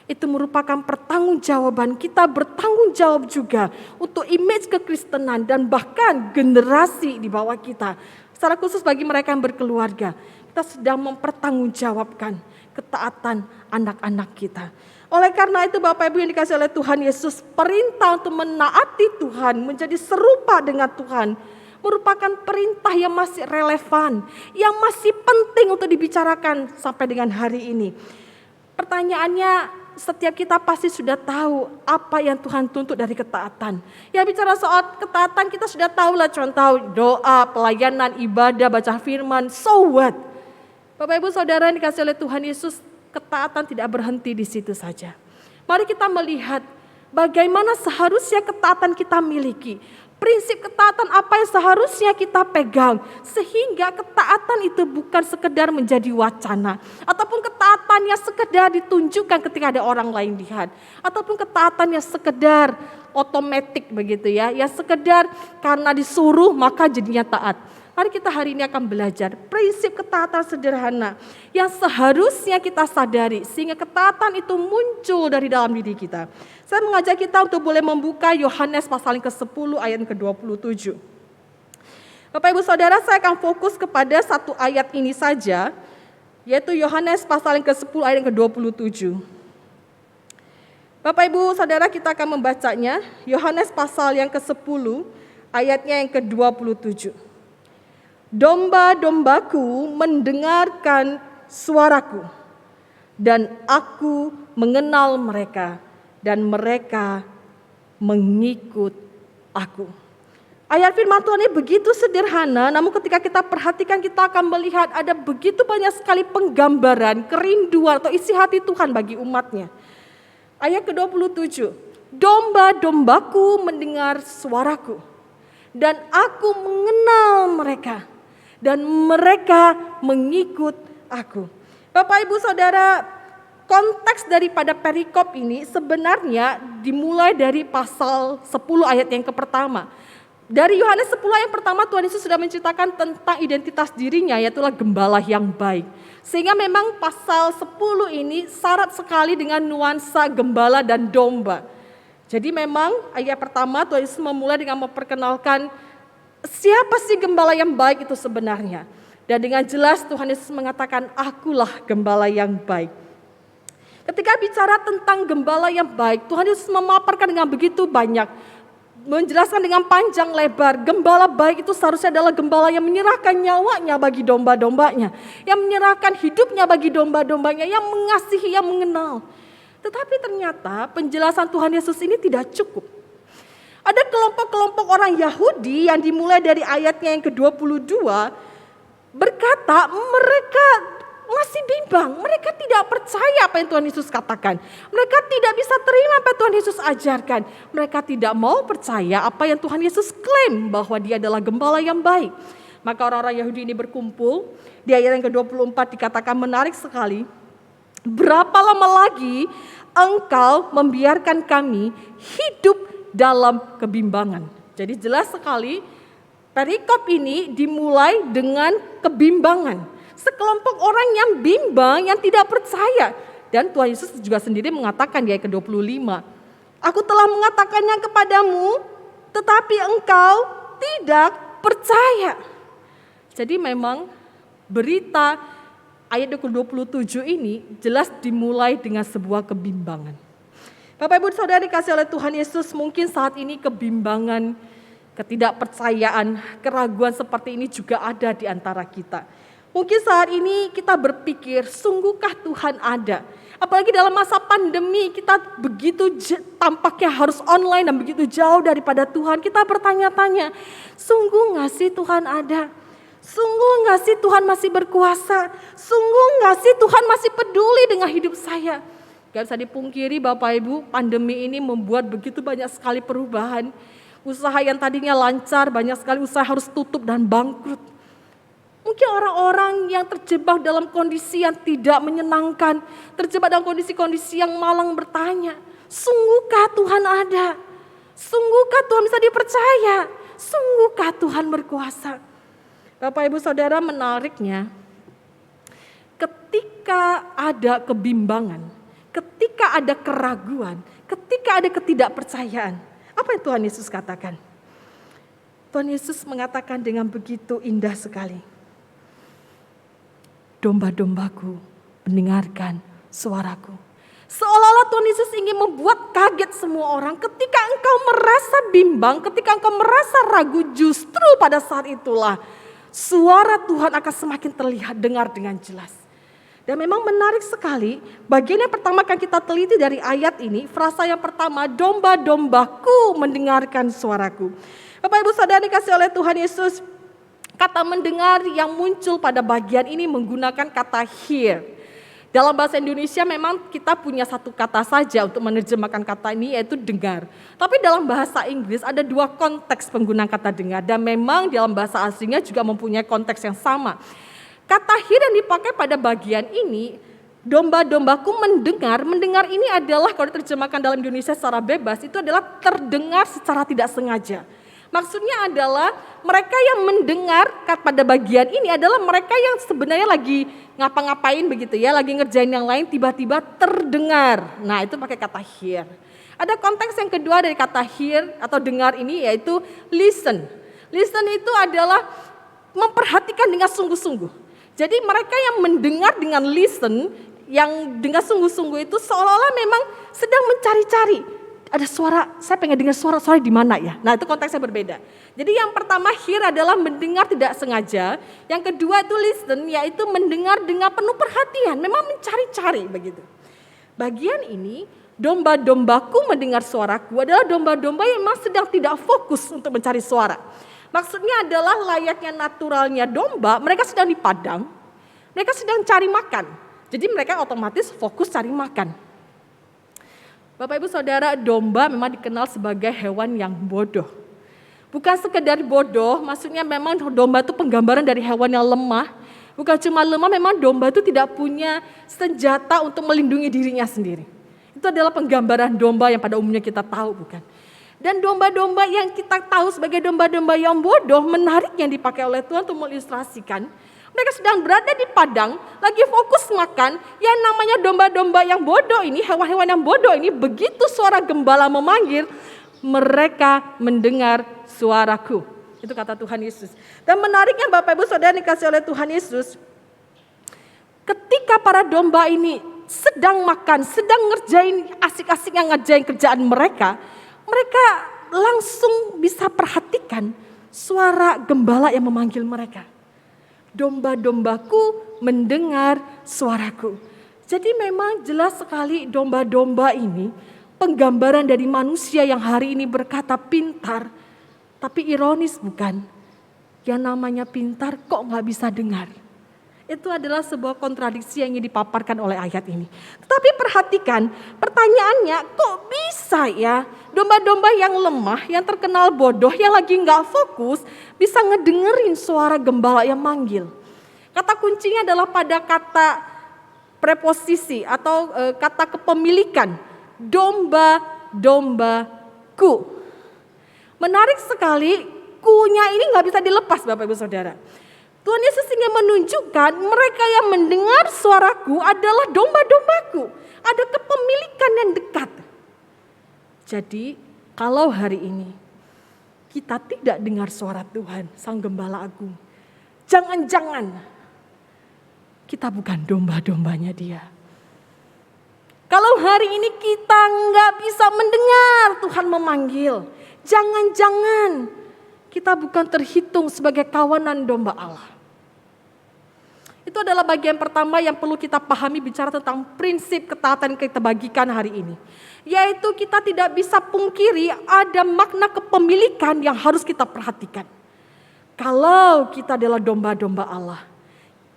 itu merupakan pertanggungjawaban kita, bertanggung jawab juga untuk image kekristenan dan bahkan generasi di bawah kita. Secara khusus bagi mereka yang berkeluarga, kita sedang mempertanggungjawabkan ketaatan anak-anak kita. Oleh karena itu Bapak Ibu yang dikasihi oleh Tuhan Yesus, perintah untuk menaati Tuhan, menjadi serupa dengan Tuhan merupakan perintah yang masih relevan, yang masih penting untuk dibicarakan sampai dengan hari ini. Pertanyaannya, setiap kita pasti sudah tahu apa yang Tuhan tuntut dari ketaatan. Ya bicara soal ketaatan kita sudah tahu lah, contoh doa, pelayanan, ibadah, baca firman, so what? Bapak Ibu Saudara yang dikasihi oleh Tuhan Yesus, ketaatan tidak berhenti di situ saja. Mari kita melihat bagaimana seharusnya ketaatan kita miliki. Prinsip ketaatan apa yang seharusnya kita pegang, sehingga ketaatan itu bukan sekedar menjadi wacana, ataupun ketaatan yang sekedar ditunjukkan ketika ada orang lain lihat, ataupun ketaatan yang sekedar otomatis begitu ya, yang sekedar karena disuruh maka jadinya taat. Mari kita hari ini akan belajar prinsip ketaatan sederhana yang seharusnya kita sadari sehingga ketaatan itu muncul dari dalam diri kita. Saya mengajak kita untuk boleh membuka Yohanes pasal yang ke-10 ayat ke-27. Bapak Ibu Saudara, saya akan fokus kepada satu ayat ini saja, yaitu Yohanes pasal yang ke-10 ayat ke-27. Bapak Ibu Saudara, kita akan membacanya, Yohanes pasal yang ke-10 ayatnya yang ke-27. Domba-dombaku mendengarkan suaraku, dan aku mengenal mereka, dan mereka mengikut aku. Ayat firman Tuhan ini begitu sederhana, namun ketika kita perhatikan kita akan melihat ada begitu banyak sekali penggambaran, kerinduan atau isi hati Tuhan bagi umatnya. Ayat ke-27, domba-dombaku mendengar suaraku, dan aku mengenal mereka, dan mereka mengikut aku. Bapak Ibu Saudara, konteks daripada perikop ini sebenarnya dimulai dari pasal 10 ayat yang pertama. Dari Yohanes 10 ayat pertama Tuhan Yesus sudah menceritakan tentang identitas dirinya, yaitulah gembala yang baik. Sehingga memang pasal 10 ini syarat sekali dengan nuansa gembala dan domba. Jadi memang ayat pertama Tuhan Yesus memulai dengan memperkenalkan siapa sih gembala yang baik itu sebenarnya. Dan dengan jelas Tuhan Yesus mengatakan, akulah gembala yang baik. Ketika bicara tentang gembala yang baik, Tuhan Yesus memaparkan dengan begitu banyak, menjelaskan dengan panjang lebar, gembala baik itu seharusnya adalah gembala yang menyerahkan nyawanya bagi domba-dombanya, yang menyerahkan hidupnya bagi domba-dombanya, yang mengasihi, yang mengenal. Tetapi ternyata penjelasan Tuhan Yesus ini tidak cukup. Ada kelompok-kelompok orang Yahudi yang dimulai dari ayatnya yang ke-22 berkata mereka masih bimbang, mereka tidak percaya apa yang Tuhan Yesus katakan. Mereka tidak bisa terima apa yang Tuhan Yesus ajarkan. Mereka tidak mau percaya apa yang Tuhan Yesus klaim bahwa dia adalah gembala yang baik. Maka orang-orang Yahudi ini berkumpul, di ayat yang ke-24 dikatakan menarik sekali. Berapa lama lagi engkau membiarkan kami hidup dalam kebimbangan. Jadi jelas sekali perikop ini dimulai dengan kebimbangan. Sekelompok orang yang bimbang, yang tidak percaya. Dan Tuhan Yesus juga sendiri mengatakan di ayat ke-25, aku telah mengatakannya kepadamu, tetapi engkau tidak percaya. Jadi memang berita ayat ke-27 ini jelas dimulai dengan sebuah kebimbangan. Bapak Ibu Saudara dikasih oleh Tuhan Yesus, mungkin saat ini kebimbangan, ketidakpercayaan, keraguan seperti ini juga ada di antara kita. Mungkin saat ini kita berpikir, sungguhkah Tuhan ada? Apalagi dalam masa pandemi kita begitu tampaknya harus online dan begitu jauh daripada Tuhan. Kita bertanya-tanya, sungguh gak sih Tuhan ada? Sungguh gak sih Tuhan masih berkuasa? Sungguh gak sih Tuhan masih peduli dengan hidup saya? Gak bisa dipungkiri Bapak Ibu, pandemi ini membuat begitu banyak sekali perubahan. Usaha yang tadinya lancar, banyak sekali usaha harus tutup dan bangkrut. Mungkin orang-orang yang terjebak dalam kondisi yang tidak menyenangkan, terjebak dalam kondisi-kondisi yang malang bertanya, sungguhkah Tuhan ada? Sungguhkah Tuhan bisa dipercaya? Sungguhkah Tuhan berkuasa? Bapak Ibu Saudara, menariknya, ketika ada kebimbangan, ketika ada keraguan, ketika ada ketidakpercayaan, apa yang Tuhan Yesus katakan? Tuhan Yesus mengatakan dengan begitu indah sekali. Domba-dombaku mendengarkan suaraku. Seolah-olah Tuhan Yesus ingin membuat kaget semua orang. Ketika engkau merasa bimbang, ketika engkau merasa ragu, justru pada saat itulah suara Tuhan akan semakin terlihat, dengar dengan jelas. Dan memang menarik sekali, bagian yang pertama akan kita teliti dari ayat ini, frasa yang pertama, domba-dombaku mendengarkan suaraku. Bapak Ibu Saudara dikasih oleh Tuhan Yesus, kata mendengar yang muncul pada bagian ini menggunakan kata hear. Dalam bahasa Indonesia memang kita punya satu kata saja untuk menerjemahkan kata ini, yaitu dengar. Tapi dalam bahasa Inggris ada dua konteks penggunaan kata dengar, dan memang dalam bahasa aslinya juga mempunyai konteks yang sama. Kata hear yang dipakai pada bagian ini, domba-dombaku mendengar ini adalah kalau diterjemahkan dalam Indonesia secara bebas, itu adalah terdengar secara tidak sengaja. Maksudnya adalah mereka yang mendengar pada bagian ini adalah mereka yang sebenarnya lagi ngapa-ngapain begitu ya, lagi ngerjain yang lain, tiba-tiba terdengar. Nah, itu pakai kata hear. Ada konteks yang kedua dari kata hear atau dengar ini, yaitu listen. Listen itu adalah memperhatikan dengan sungguh-sungguh. Jadi mereka yang mendengar dengan listen, yang dengan sungguh-sungguh itu seolah-olah memang sedang mencari-cari. Ada suara, saya pengen dengar suara di mana ya? Nah, itu konteksnya berbeda. Jadi yang pertama hear adalah mendengar tidak sengaja. Yang kedua itu listen, yaitu mendengar dengan penuh perhatian. Memang mencari-cari begitu. Bagian ini, domba-dombaku mendengar suaraku adalah domba-domba yang memang sedang tidak fokus untuk mencari suara. Maksudnya adalah layaknya naturalnya domba, mereka sedang di padang, mereka sedang cari makan. Jadi mereka otomatis fokus cari makan. Bapak Ibu Saudara, domba memang dikenal sebagai hewan yang bodoh. Bukan sekedar bodoh, maksudnya memang domba itu penggambaran dari hewan yang lemah. Bukan cuma lemah, memang domba itu tidak punya senjata untuk melindungi dirinya sendiri. Itu adalah penggambaran domba yang pada umumnya kita tahu, bukan? Dan domba-domba yang kita tahu sebagai domba-domba yang bodoh, menarik yang dipakai oleh Tuhan untuk mengilustrasikan. Mereka sedang berada di padang, lagi fokus makan. Yang namanya domba-domba yang bodoh ini, hewan-hewan yang bodoh ini, begitu suara gembala memanggil, mereka mendengar suaraku. Itu kata Tuhan Yesus. Dan menariknya Bapak Ibu Saudara dikasih oleh Tuhan Yesus, ketika para domba ini sedang makan, sedang ngerjain asik-asik yang ngerjain kerjaan mereka, mereka langsung bisa perhatikan suara gembala yang memanggil mereka. Domba-dombaku mendengar suaraku. Jadi memang jelas sekali domba-domba ini penggambaran dari manusia yang hari ini berkata pintar. Tapi ironis bukan? Yang namanya pintar kok gak bisa dengar. Itu adalah sebuah kontradiksi yang ingin dipaparkan oleh ayat ini. Tetapi perhatikan, pertanyaannya kok bisa ya domba-domba yang lemah, yang terkenal bodoh, yang lagi gak fokus, bisa ngedengerin suara gembala yang manggil. Kata kuncinya adalah pada kata preposisi atau kata kepemilikan. Domba-dombaku. Menarik sekali, kunya ini nggak bisa dilepas Bapak Ibu Saudara. Tuhan Yesus ingin menunjukkan mereka yang mendengar suaraku adalah domba-dombaku. Ada kepemilikan yang dekat. Jadi kalau hari ini kita tidak dengar suara Tuhan, Sang Gembala Agung, jangan-jangan kita bukan domba-dombanya Dia. Kalau hari ini kita nggak bisa mendengar Tuhan memanggil, jangan-jangan kita bukan terhitung sebagai kawanan domba Allah. Itu adalah bagian pertama yang perlu kita pahami bicara tentang prinsip ketaatan yang kita bagikan hari ini. Yaitu kita tidak bisa pungkiri ada makna kepemilikan yang harus kita perhatikan. Kalau kita adalah domba-domba Allah,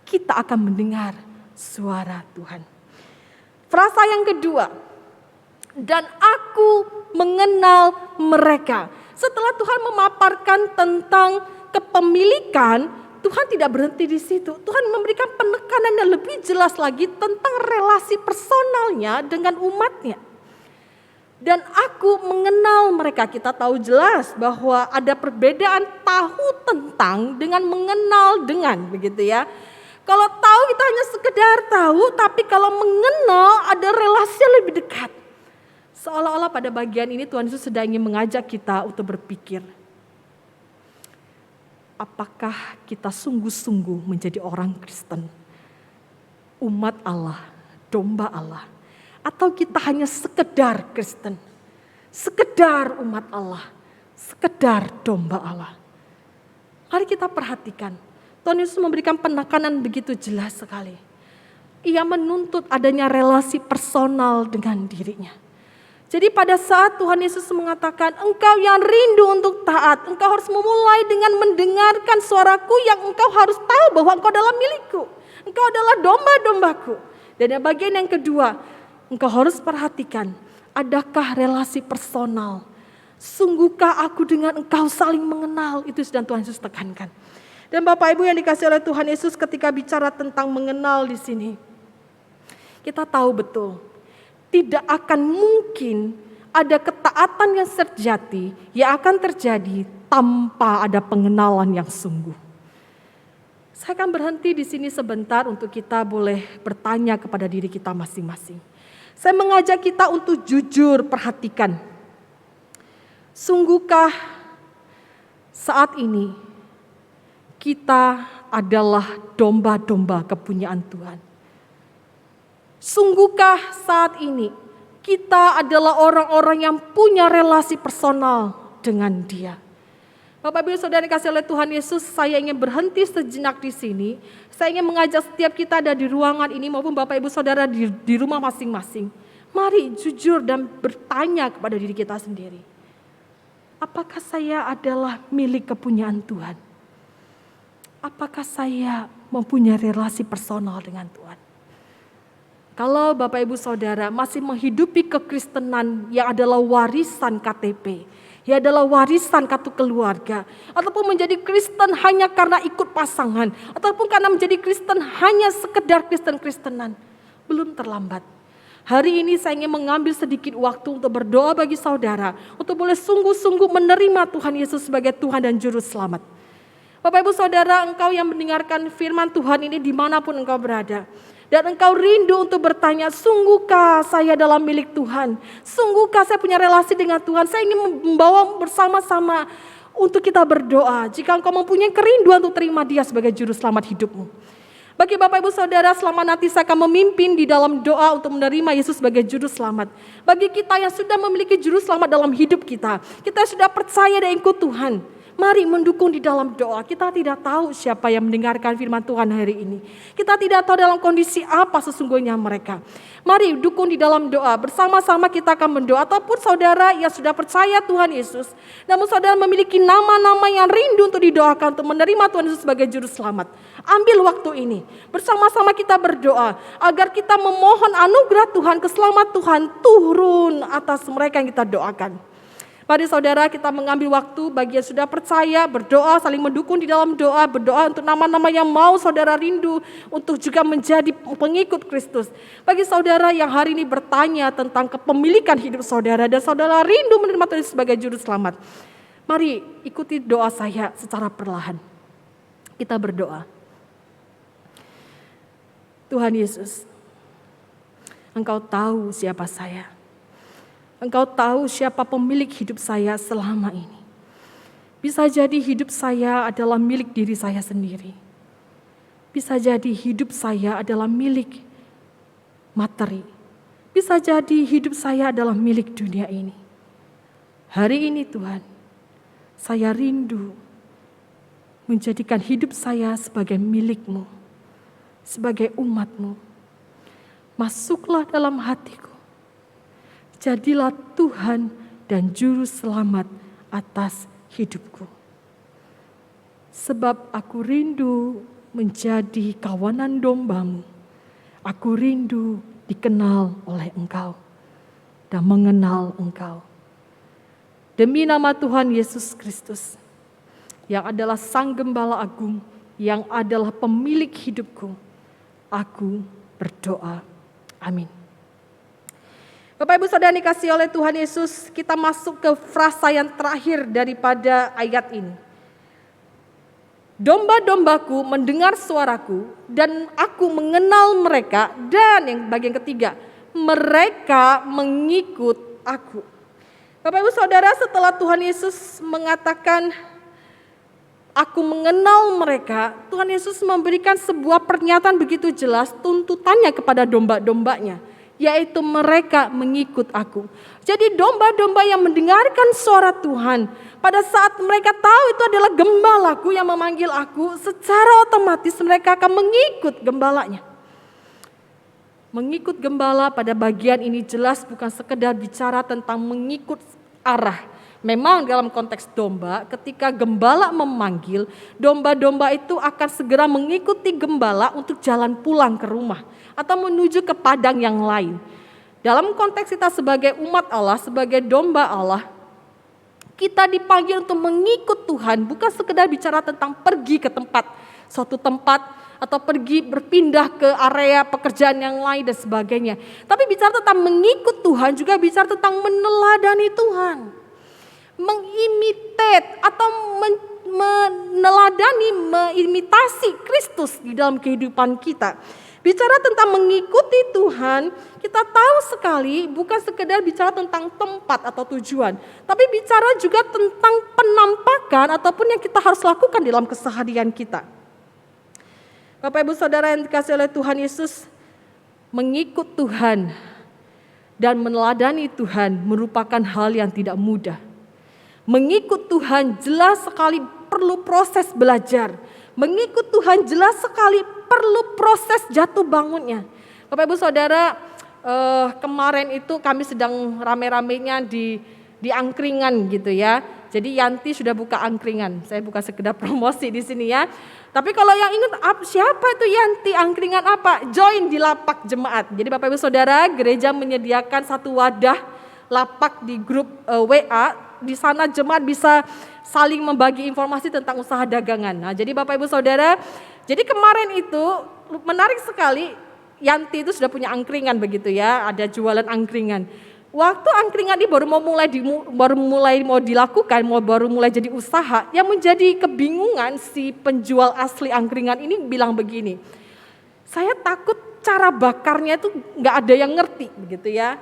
kita akan mendengar suara Tuhan. Frasa yang kedua, dan aku mengenal mereka. Setelah Tuhan memaparkan tentang kepemilikan, Tuhan tidak berhenti di situ. Tuhan memberikan penekanan yang lebih jelas lagi tentang relasi personalnya dengan umatnya. Dan aku mengenal mereka. Kita tahu jelas bahwa ada perbedaan tahu tentang dengan mengenal dengan, begitu ya. Kalau tahu kita hanya sekedar tahu, tapi kalau mengenal ada relasi yang lebih dekat. Seolah-olah pada bagian ini Tuhan Yesus sedang ingin mengajak kita untuk berpikir. Apakah kita sungguh-sungguh menjadi orang Kristen? Umat Allah, domba Allah. Atau kita hanya sekedar Kristen? Sekedar umat Allah, sekedar domba Allah. Mari kita perhatikan. Tuhan Yesus memberikan penekanan begitu jelas sekali. Ia menuntut adanya relasi personal dengan dirinya. Jadi pada saat Tuhan Yesus mengatakan, engkau yang rindu untuk taat, engkau harus memulai dengan mendengarkan suaraku yang engkau harus tahu bahwa engkau adalah milikku. Engkau adalah domba-dombaku. Dan yang bagian yang kedua, engkau harus perhatikan, adakah relasi personal? Sungguhkah aku dengan engkau saling mengenal? Itu sedang Tuhan Yesus tekankan. Dan Bapak Ibu yang dikasihi oleh Tuhan Yesus ketika bicara tentang mengenal di sini, kita tahu betul, tidak akan mungkin ada ketaatan yang sejati yang akan terjadi tanpa ada pengenalan yang sungguh. Saya akan berhenti di sini sebentar untuk kita boleh bertanya kepada diri kita masing-masing. Saya mengajak kita untuk jujur perhatikan. Sungguhkah saat ini kita adalah domba-domba kepunyaan Tuhan? Sungguhkah saat ini kita adalah orang-orang yang punya relasi personal dengan Dia? Bapak Ibu Saudara dikasihi oleh Tuhan Yesus, saya ingin berhenti sejenak di sini. Saya ingin mengajak setiap kita ada di ruangan ini maupun Bapak Ibu Saudara di rumah masing-masing. Mari jujur dan bertanya kepada diri kita sendiri. Apakah saya adalah milik kepunyaan Tuhan? Apakah saya mempunyai relasi personal dengan Tuhan? Kalau Bapak Ibu Saudara masih menghidupi kekristenan yang adalah warisan KTP, yang adalah warisan kartu keluarga, ataupun menjadi Kristen hanya karena ikut pasangan, ataupun karena menjadi Kristen hanya sekedar Kristen-Kristenan, belum terlambat. Hari ini saya ingin mengambil sedikit waktu untuk berdoa bagi saudara, untuk boleh sungguh-sungguh menerima Tuhan Yesus sebagai Tuhan dan Juru Selamat. Bapak Ibu Saudara, engkau yang mendengarkan firman Tuhan ini dimanapun engkau berada. Dan engkau rindu untuk bertanya, sungguhkah saya adalah milik Tuhan? Sungguhkah saya punya relasi dengan Tuhan? Saya ingin membawa bersama-sama untuk kita berdoa. Jika engkau mempunyai kerinduan untuk terima Dia sebagai Juru Selamat hidupmu. Bagi Bapak Ibu Saudara, selama nanti saya akan memimpin di dalam doa untuk menerima Yesus sebagai Juru Selamat. Bagi kita yang sudah memiliki Juru Selamat dalam hidup kita, kita sudah percaya dan ikut Tuhan. Mari mendukung di dalam doa. Kita tidak tahu siapa yang mendengarkan firman Tuhan hari ini. Kita tidak tahu dalam kondisi apa sesungguhnya mereka. Mari dukung di dalam doa. Bersama-sama kita akan berdoa. Ataupun saudara yang sudah percaya Tuhan Yesus, namun saudara memiliki nama-nama yang rindu untuk didoakan, untuk menerima Tuhan Yesus sebagai Juru Selamat. Ambil waktu ini. Bersama-sama kita berdoa. Agar kita memohon anugerah Tuhan, keselamatan Tuhan turun atas mereka yang kita doakan. Mari saudara kita mengambil waktu bagi yang sudah percaya, berdoa, saling mendukung di dalam doa, berdoa untuk nama-nama yang mau saudara rindu untuk juga menjadi pengikut Kristus. Bagi saudara yang hari ini bertanya tentang kepemilikan hidup saudara dan saudara rindu menerima Tuhan sebagai Juru Selamat. Mari ikuti doa saya secara perlahan. Kita berdoa. Tuhan Yesus, Engkau tahu siapa saya. Engkau tahu siapa pemilik hidup saya selama ini. Bisa jadi hidup saya adalah milik diri saya sendiri. Bisa jadi hidup saya adalah milik materi. Bisa jadi hidup saya adalah milik dunia ini. Hari ini Tuhan, saya rindu menjadikan hidup saya sebagai milik-Mu, sebagai umat-Mu. Masuklah dalam hatiku. Jadilah Tuhan dan Juru Selamat atas hidupku. Sebab aku rindu menjadi kawanan domba-Mu. Aku rindu dikenal oleh Engkau dan mengenal Engkau. Demi nama Tuhan Yesus Kristus, yang adalah Sang Gembala Agung, yang adalah pemilik hidupku, aku berdoa. Amin. Bapak Ibu Saudara dikasihi oleh Tuhan Yesus, kita masuk ke frasa yang terakhir daripada ayat ini. Domba-dombaku mendengar suaraku dan aku mengenal mereka, dan yang bagian ketiga, mereka mengikut aku. Bapak Ibu Saudara, setelah Tuhan Yesus mengatakan aku mengenal mereka, Tuhan Yesus memberikan sebuah pernyataan begitu jelas tuntutannya kepada domba-dombanya, yaitu mereka mengikut aku. Jadi domba-domba yang mendengarkan suara Tuhan, pada saat mereka tahu itu adalah gembalaku yang memanggil aku, secara otomatis mereka akan mengikut gembalanya. Mengikut gembala pada bagian ini jelas bukan sekedar bicara tentang mengikut arah. Memang dalam konteks domba, ketika gembala memanggil, domba-domba itu akan segera mengikuti gembala untuk jalan pulang ke rumah atau menuju ke padang yang lain. Dalam konteks kita sebagai umat Allah, sebagai domba Allah, kita dipanggil untuk mengikut Tuhan, bukan sekedar bicara tentang pergi ke suatu tempat atau pergi berpindah ke area pekerjaan yang lain dan sebagainya. Tapi bicara tentang mengikut Tuhan juga bicara tentang meneladani Tuhan. Mengimitate atau meneladani, mengimitasi Kristus di dalam kehidupan kita. Bicara tentang mengikuti Tuhan, kita tahu sekali bukan sekedar bicara tentang tempat atau tujuan, tapi bicara juga tentang penampakan ataupun yang kita harus lakukan dalam keseharian kita. Bapak Ibu Saudara yang dikasihi oleh Tuhan Yesus, mengikut Tuhan dan meneladani Tuhan merupakan hal yang tidak mudah. Mengikut Tuhan jelas sekali perlu proses belajar. Mengikut Tuhan jelas sekali perlu proses jatuh bangunnya. Bapak Ibu Saudara, kemarin itu kami sedang rame-ramenya di angkringan gitu ya. Jadi Yanti sudah buka angkringan. Saya bukan sekedar promosi di sini ya. Tapi kalau yang ingat siapa itu Yanti, angkringan apa? Join di lapak jemaat. Jadi Bapak Ibu Saudara, gereja menyediakan satu wadah lapak di grup WA. Di sana jemaat bisa saling membagi informasi tentang usaha dagangan. Nah, jadi Bapak Ibu Saudara, jadi kemarin itu menarik sekali, Yanti itu sudah punya angkringan begitu ya, ada jualan angkringan. Waktu angkringan ini baru mulai mau dilakukan, baru mulai jadi usaha, yang menjadi kebingungan si penjual asli angkringan ini bilang begini, saya takut cara bakarnya itu nggak ada yang ngerti begitu ya.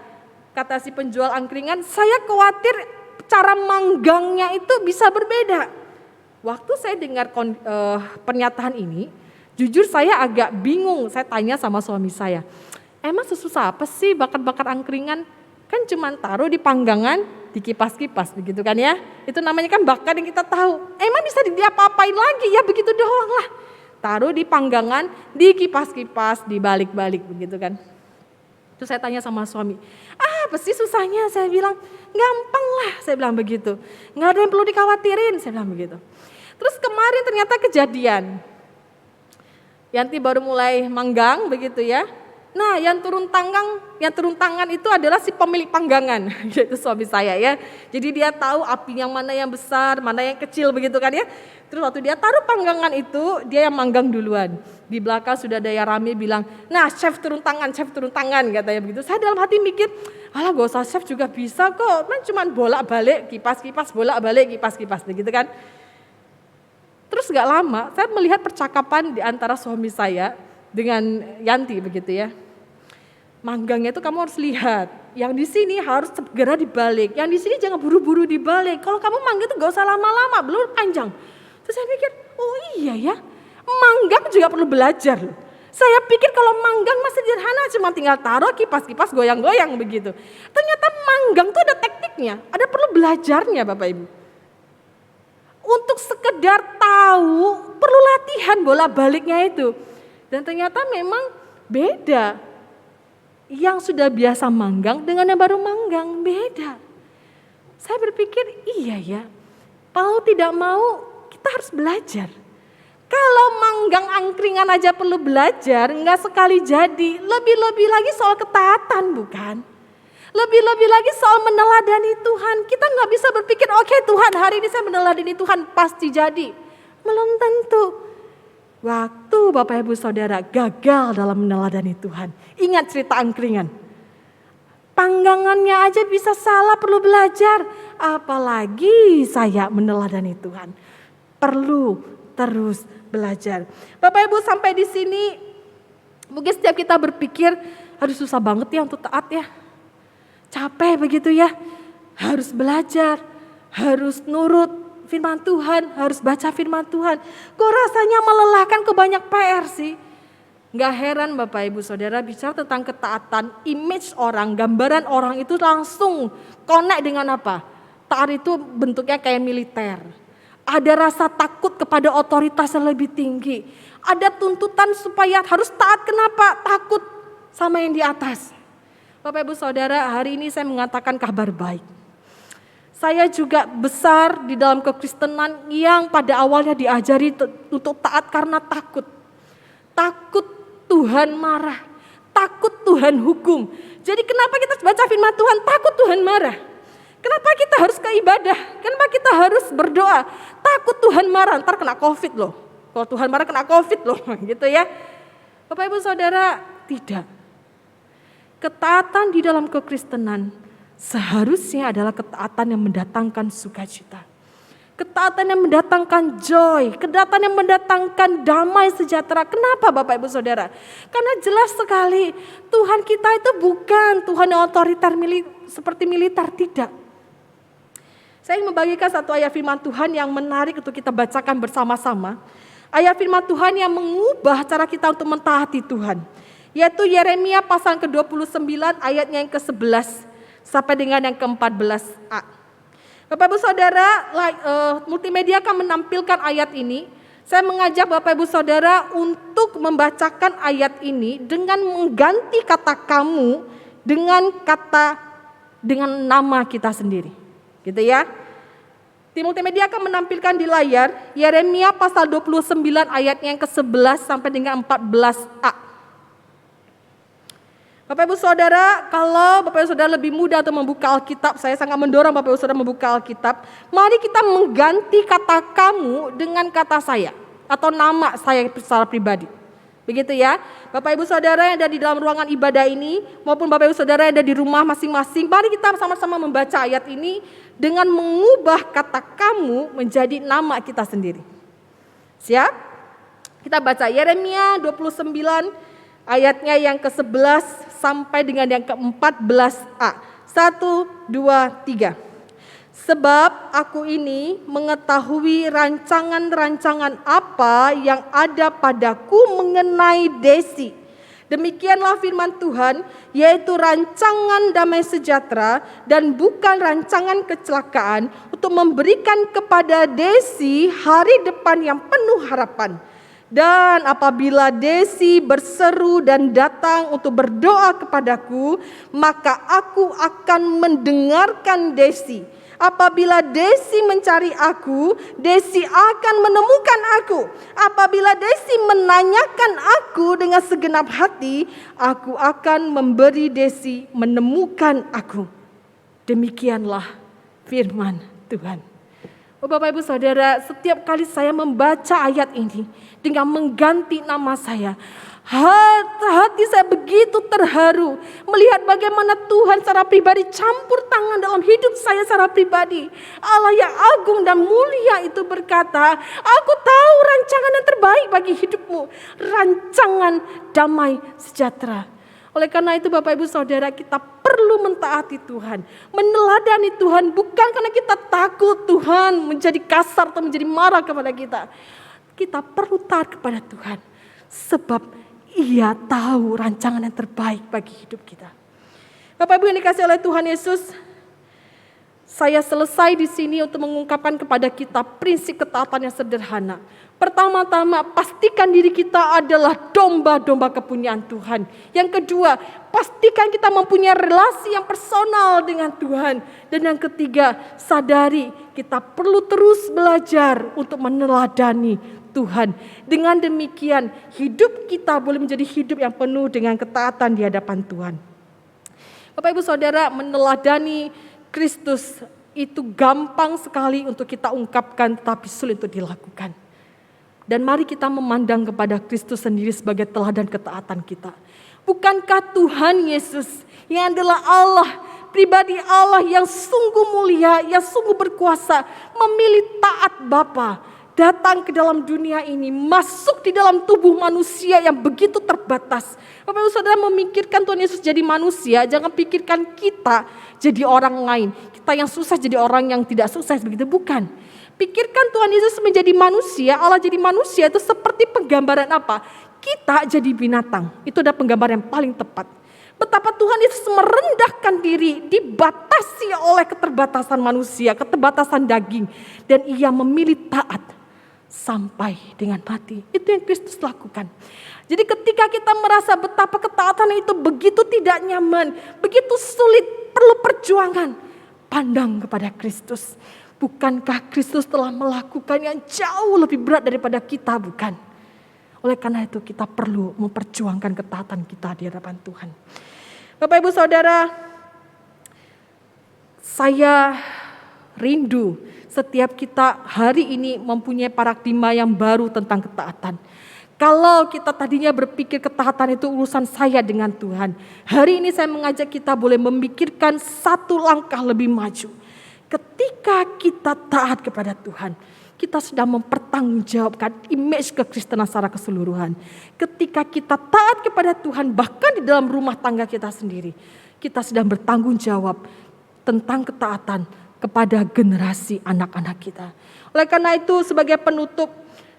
Kata si penjual angkringan, saya khawatir cara manggangnya itu bisa berbeda. Waktu saya dengar pernyataan ini, jujur saya agak bingung. Saya tanya sama suami saya, emang sesusah apa sih bakar-bakar angkringan? Kan cuma taruh di panggangan, dikipas-kipas begitu kan ya. Itu namanya kan bakar yang kita tahu. Emang bisa diapa-apain lagi? Ya begitu doang lah. Taruh di panggangan, dikipas-kipas, dibalik-balik begitu kan. Terus saya tanya sama suami, apa sih susahnya? Saya bilang, gampang lah, saya bilang begitu. Nggak ada yang perlu dikhawatirin, saya bilang begitu. Terus kemarin ternyata kejadian. Yanti baru mulai manggang begitu ya. Nah, yang turun tangan itu adalah si pemilik panggangan, yaitu suami saya ya. Jadi dia tahu api yang mana yang besar, mana yang kecil begitu kan ya. Terus waktu dia taruh panggangan itu, dia yang manggang duluan. Di belakang sudah ada yang rame bilang, nah chef turun tangan katanya begitu. Saya dalam hati mikir, alah gak usah chef juga bisa kok, kan cuma bolak-balik, kipas-kipas, bolak-balik, kipas-kipas begitu kan. Terus gak lama, saya melihat percakapan di antara suami saya dengan Yanti begitu ya. Manggangnya itu kamu harus lihat, yang di sini harus segera dibalik, yang di sini jangan buru-buru dibalik. Kalau kamu manggang itu gak usah lama-lama, belum panjang. Terus saya pikir, oh iya ya, manggang juga perlu belajar loh. Saya pikir kalau manggang masih sederhana, cuma tinggal taruh kipas-kipas goyang-goyang begitu. Ternyata manggang itu ada tekniknya, ada perlu belajarnya Bapak Ibu. Untuk sekedar tahu, perlu latihan bolak-baliknya itu. Dan ternyata memang beda. Yang sudah biasa manggang dengan yang baru manggang beda. Saya berpikir iya ya, mau tidak mau kita harus belajar. Kalau manggang angkringan aja perlu belajar, enggak sekali jadi. Lebih-lebih lagi soal ketaatan bukan? Lebih-lebih lagi soal meneladani Tuhan. Kita nggak bisa berpikir, oke Tuhan hari ini saya meneladani Tuhan pasti jadi. Belum tentu. Waktu Bapak Ibu Saudara gagal dalam meneladani Tuhan. Ingat cerita angkringan. Panggangannya aja bisa salah, perlu belajar. Apalagi saya meneladani Tuhan. Perlu terus belajar. Bapak Ibu sampai di sini mungkin setiap kita berpikir, aduh susah banget ya untuk taat ya. Capek begitu ya. Harus belajar, harus nurut firman Tuhan, harus baca firman Tuhan. Kok rasanya melelahkan, ke banyak PR sih. Gak heran Bapak Ibu Saudara bicara tentang ketaatan, image orang, gambaran orang itu langsung connect dengan apa? Taat itu bentuknya kayak militer. Ada rasa takut kepada otoritas yang lebih tinggi. Ada tuntutan supaya harus taat, kenapa? Takut sama yang di atas. Bapak Ibu Saudara, hari ini saya mengatakan kabar baik. Saya juga besar di dalam kekristenan yang pada awalnya diajari untuk taat karena takut. Takut Tuhan marah, takut Tuhan hukum. Jadi kenapa kita baca firman Tuhan? Takut Tuhan marah. Kenapa kita harus ke ibadah? Kenapa kita harus berdoa? Takut Tuhan marah, ntar kena COVID loh. Kalau Tuhan marah kena COVID loh, gitu ya. Bapak Ibu Saudara, tidak. Ketaatan di dalam kekristenan seharusnya adalah ketaatan yang mendatangkan sukacita. Ketaatan yang mendatangkan joy, ketaatan yang mendatangkan damai sejahtera. Kenapa Bapak Ibu Saudara? Karena jelas sekali Tuhan kita itu bukan Tuhan yang otoriter seperti militer, tidak. Saya ingin membagikan satu ayat firman Tuhan yang menarik untuk kita bacakan bersama-sama. Ayat firman Tuhan yang mengubah cara kita untuk mentaati Tuhan. Yaitu Yeremia pasal ke-29 ayatnya yang ke-11 sampai dengan yang ke-14a. Bapak Ibu Saudara, multimedia akan menampilkan ayat ini. Saya mengajak Bapak Ibu Saudara untuk membacakan ayat ini dengan mengganti kata kamu dengan nama kita sendiri. Gitu ya. Tim multimedia akan menampilkan di layar Yeremia pasal 29 ayatnya yang ke-11 sampai dengan 14a. Bapak Ibu Saudara, kalau Bapak Ibu Saudara lebih mudah untuk membuka Alkitab, saya sangat mendorong Bapak Ibu Saudara membuka Alkitab. Mari kita mengganti kata kamu dengan kata saya atau nama saya secara pribadi. Begitu ya. Bapak Ibu Saudara yang ada di dalam ruangan ibadah ini maupun Bapak Ibu Saudara yang ada di rumah masing-masing, mari kita sama-sama membaca ayat ini dengan mengubah kata kamu menjadi nama kita sendiri. Siap? Kita baca Yeremia 29 ayatnya yang ke-11 sampai dengan yang ke-14a. 1, 2, 3. Sebab aku ini mengetahui rancangan-rancangan apa yang ada padaku mengenai Desi. Demikianlah firman Tuhan, yaitu rancangan damai sejahtera dan bukan rancangan kecelakaan, untuk memberikan kepada Desi hari depan yang penuh harapan. Dan apabila Desi berseru dan datang untuk berdoa kepadaku, maka aku akan mendengarkan Desi. Apabila Desi mencari aku, Desi akan menemukan aku. Apabila Desi menanyakan aku dengan segenap hati, aku akan memberi Desi menemukan aku. Demikianlah firman Tuhan. Bapak Ibu Saudara, setiap kali saya membaca ayat ini dengan mengganti nama saya, hati saya begitu terharu melihat bagaimana Tuhan secara pribadi campur tangan dalam hidup saya secara pribadi. Allah yang agung dan mulia itu berkata, aku tahu rancangan yang terbaik bagi hidupmu, rancangan damai sejahtera. Oleh karena itu Bapak Ibu Saudara, kita perlu mentaati Tuhan, meneladani Tuhan, bukan karena kita takut Tuhan menjadi kasar atau menjadi marah kepada kita. Kita perlu taat kepada Tuhan, sebab Ia tahu rancangan yang terbaik bagi hidup kita. Bapak Ibu yang dikasihi oleh Tuhan Yesus, saya selesai di sini untuk mengungkapkan kepada kita prinsip ketaatan yang sederhana. Pertama-tama, pastikan diri kita adalah domba-domba kepunyaan Tuhan. Yang kedua, pastikan kita mempunyai relasi yang personal dengan Tuhan. Dan yang ketiga, sadari kita perlu terus belajar untuk meneladani Tuhan. Dengan demikian, hidup kita boleh menjadi hidup yang penuh dengan ketaatan di hadapan Tuhan. Bapak Ibu Saudara, meneladani Kristus itu gampang sekali untuk kita ungkapkan, tetapi sulit untuk dilakukan. Dan mari kita memandang kepada Kristus sendiri sebagai teladan ketaatan kita. Bukankah Tuhan Yesus yang adalah Allah, pribadi Allah yang sungguh mulia, yang sungguh berkuasa, memilih taat Bapa, datang ke dalam dunia ini, masuk di dalam tubuh manusia yang begitu terbatas. Bapak Ibu Saudara memikirkan Tuhan Yesus jadi manusia, jangan pikirkan kita jadi orang lain. Kita yang susah jadi orang yang tidak sukses, begitu bukan. Pikirkan Tuhan Yesus menjadi manusia, Allah jadi manusia itu seperti penggambaran apa? Kita jadi binatang, itu adalah penggambaran yang paling tepat. Betapa Tuhan Yesus merendahkan diri, dibatasi oleh keterbatasan manusia, keterbatasan daging. Dan Ia memilih taat sampai dengan mati. Itu yang Kristus lakukan. Jadi ketika kita merasa betapa ketaatan itu begitu tidak nyaman, begitu sulit, perlu perjuangan, pandang kepada Kristus. Bukankah Kristus telah melakukan yang jauh lebih berat daripada kita, bukan? Oleh karena itu kita perlu memperjuangkan ketaatan kita di hadapan Tuhan. Bapak Ibu Saudara, saya rindu setiap kita hari ini mempunyai paradigma yang baru tentang ketaatan. Kalau kita tadinya berpikir ketaatan itu urusan saya dengan Tuhan, hari ini saya mengajak kita boleh memikirkan satu langkah lebih maju. Ketika kita taat kepada Tuhan, kita sedang mempertanggungjawabkan image kekristenan secara keseluruhan. Ketika kita taat kepada Tuhan, bahkan di dalam rumah tangga kita sendiri, kita sedang bertanggung jawab tentang ketaatan kepada generasi anak-anak kita. Oleh karena itu, sebagai penutup,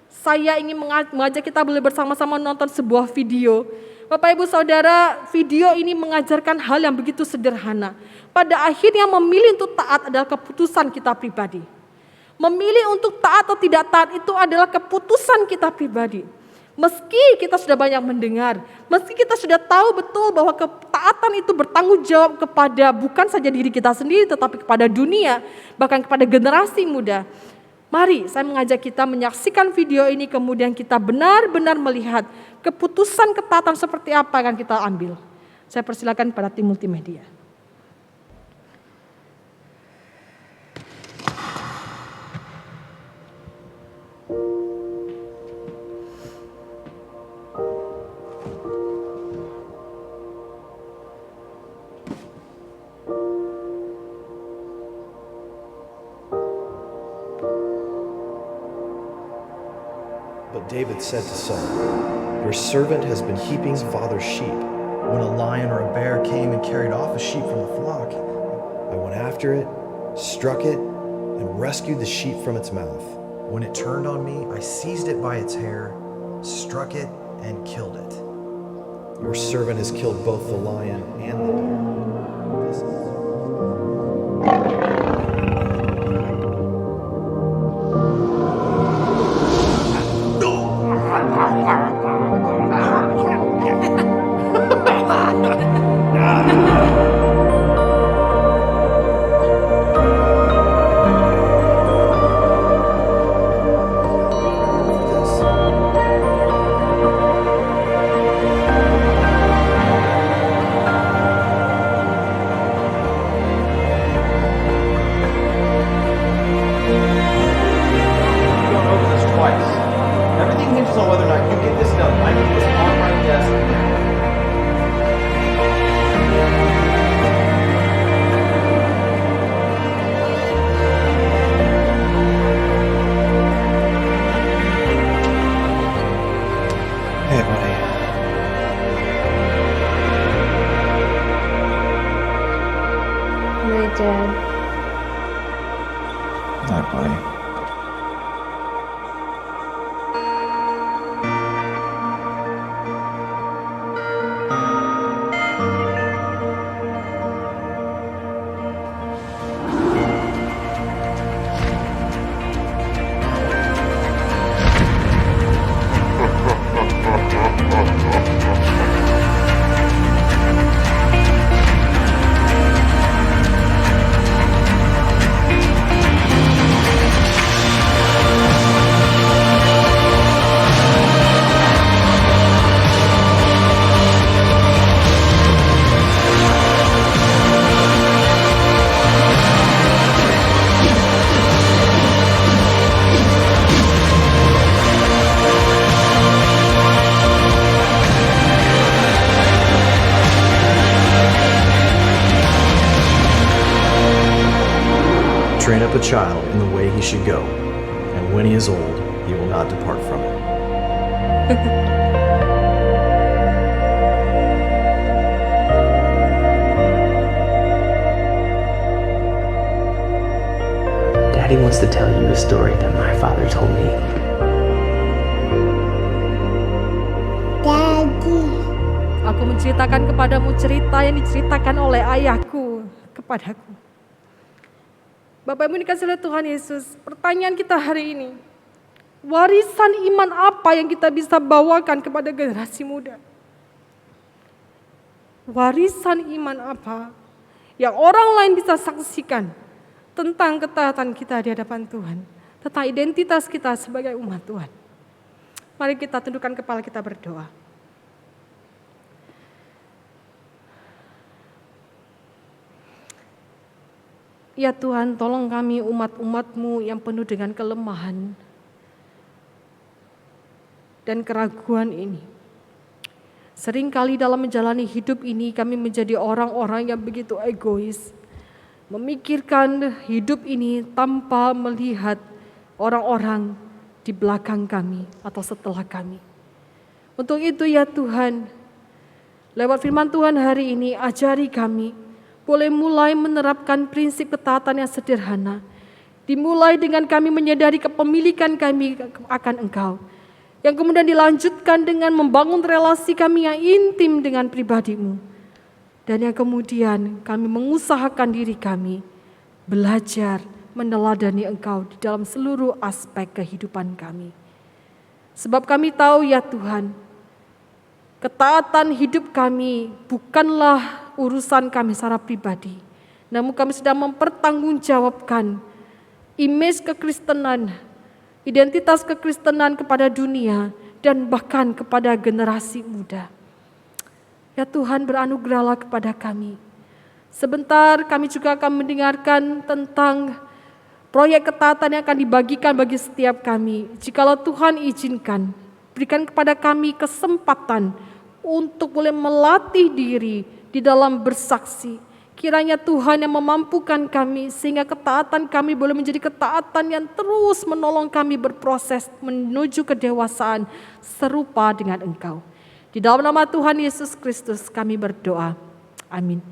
saya ingin mengajak kita boleh bersama-sama nonton sebuah video. Bapak Ibu Saudara, video ini mengajarkan hal yang begitu sederhana. Pada akhirnya memilih untuk taat adalah keputusan kita pribadi. Memilih untuk taat atau tidak taat itu adalah keputusan kita pribadi. Meski kita sudah banyak mendengar, meski kita sudah tahu betul bahwa ketaatan itu bertanggung jawab kepada bukan saja diri kita sendiri, tetapi kepada dunia, bahkan kepada generasi muda. Mari saya mengajak kita menyaksikan video ini, kemudian kita benar-benar melihat keputusan ketaatan seperti apa yang kita ambil. Saya persilakan pada tim multimedia. But David said to Saul, "Your servant has been heaping his father's sheep. When a lion or a bear came and carried off a sheep from the flock, I went after it, struck it, and rescued the sheep from its mouth. When it turned on me, I seized it by its hair, struck it, and killed it. Your servant has killed both the lion and the bear." Dad. Night, buddy. Train up a child in the way he should go, and when he is old, he will not depart from it. Daddy wants to tell you a story that my father told me. Aku menceritakan kepadamu cerita yang diceritakan oleh ayahku kepadaku. Bapak Ibu dikasih oleh Tuhan Yesus, pertanyaan kita hari ini, warisan iman apa yang kita bisa bawakan kepada generasi muda? Warisan iman apa yang orang lain bisa saksikan tentang ketaatan kita di hadapan Tuhan, tentang identitas kita sebagai umat Tuhan? Mari kita tundukkan kepala kita berdoa. Ya Tuhan, tolong kami umat-umat-Mu yang penuh dengan kelemahan dan keraguan ini. Seringkali dalam menjalani hidup ini kami menjadi orang-orang yang begitu egois, memikirkan hidup ini tanpa melihat orang-orang di belakang kami atau setelah kami. Untuk itu ya Tuhan, lewat firman Tuhan hari ini ajari kami boleh mulai menerapkan prinsip ketaatan yang sederhana. Dimulai dengan kami menyadari kepemilikan kami akan Engkau. Yang kemudian dilanjutkan dengan membangun relasi kami yang intim dengan pribadi-Mu. Dan yang kemudian kami mengusahakan diri kami belajar meneladani Engkau di dalam seluruh aspek kehidupan kami. Sebab kami tahu ya Tuhan, ketaatan hidup kami bukanlah urusan kami secara pribadi. Namun kami sedang mempertanggungjawabkan image kekristenan, identitas kekristenan kepada dunia dan bahkan kepada generasi muda. Ya Tuhan, beranugerahlah kepada kami. Sebentar kami juga akan mendengarkan tentang proyek ketaatan yang akan dibagikan bagi setiap kami. Jikalau Tuhan izinkan, berikan kepada kami kesempatan untuk boleh melatih diri di dalam bersaksi. Kiranya Tuhan yang memampukan kami sehingga ketaatan kami boleh menjadi ketaatan yang terus menolong kami berproses menuju kedewasaan serupa dengan Engkau. Di dalam nama Tuhan Yesus Kristus kami berdoa. Amin.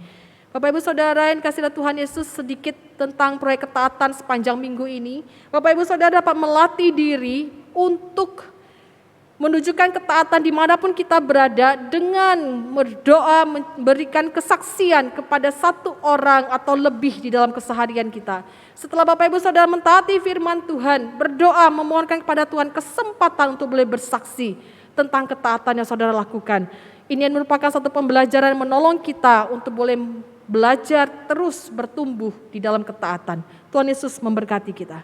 Bapak Ibu Saudara yang kasih Tuhan Yesus, sedikit tentang proyek ketaatan sepanjang minggu ini. Bapak Ibu Saudara dapat melatih diri untuk menunjukkan ketaatan dimanapun kita berada dengan berdoa, memberikan kesaksian kepada satu orang atau lebih di dalam keseharian kita. Setelah Bapak Ibu Saudara mentaati firman Tuhan, berdoa memohonkan kepada Tuhan kesempatan untuk boleh bersaksi tentang ketaatan yang saudara lakukan. Ini merupakan satu pembelajaran yang menolong kita untuk boleh belajar terus bertumbuh di dalam ketaatan. Tuhan Yesus memberkati kita.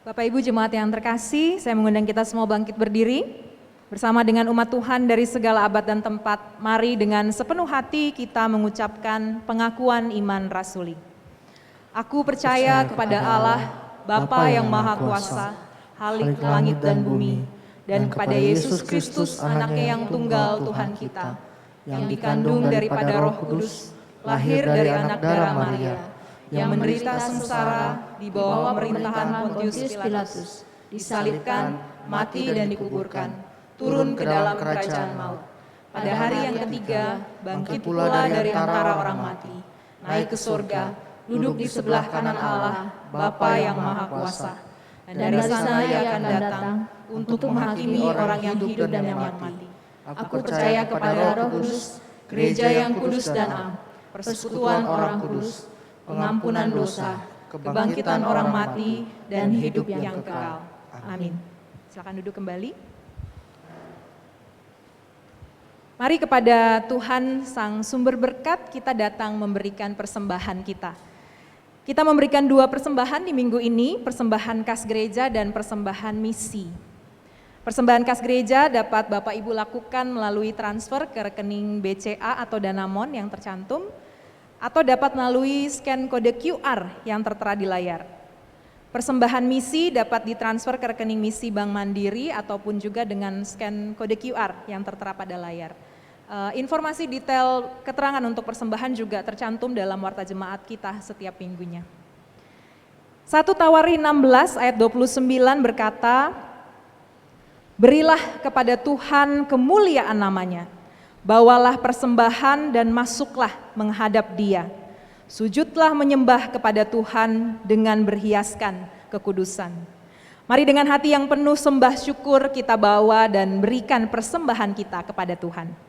Bapak Ibu jemaat yang terkasih, saya mengundang kita semua bangkit berdiri. Bersama dengan umat Tuhan dari segala abad dan tempat, mari dengan sepenuh hati kita mengucapkan pengakuan iman rasuli. Aku percaya kepada Allah, Bapa yang Maha Kuasa, Khalik langit dan bumi, dan kepada Yesus Kristus, anaknya yang tunggal Tuhan kita, yang dikandung daripada Roh Kudus, lahir dari anak darah Maria, yang menderita sengsara di bawah pemerintahan Pontius Pilatus, disalibkan, mati dan dikuburkan, turun ke dalam kerajaan maut. Pada hari yang ketiga, bangkit pula dari antara orang mati, naik ke surga, duduk di sebelah kanan Allah, Bapa yang Maha Kuasa. Dan dari sana Ia akan datang untuk menghakimi orang yang hidup dan yang mati. Aku percaya kepada Roh Kudus, gereja yang kudus dan am, persekutuan orang kudus, pengampunan dosa, kebangkitan orang mati, dan hidup yang kekal. Amin. Silakan duduk kembali. Mari kepada Tuhan Sang Sumber Berkat kita datang memberikan persembahan kita. Kita memberikan 2 persembahan di minggu ini, persembahan kas gereja dan persembahan misi. Persembahan kas gereja dapat Bapak Ibu lakukan melalui transfer ke rekening BCA atau Danamon yang tercantum, atau dapat melalui scan kode QR yang tertera di layar. Persembahan misi dapat ditransfer ke rekening misi Bank Mandiri ataupun juga dengan scan kode QR yang tertera pada layar. Informasi detail keterangan untuk persembahan juga tercantum dalam warta jemaat kita setiap minggunya. 1 Tawari 16 ayat 29 berkata, "Berilah kepada Tuhan kemuliaan namanya, bawalah persembahan dan masuklah menghadap Dia. Sujudlah menyembah kepada Tuhan dengan berhiaskan kekudusan." Mari dengan hati yang penuh sembah syukur kita bawa dan berikan persembahan kita kepada Tuhan.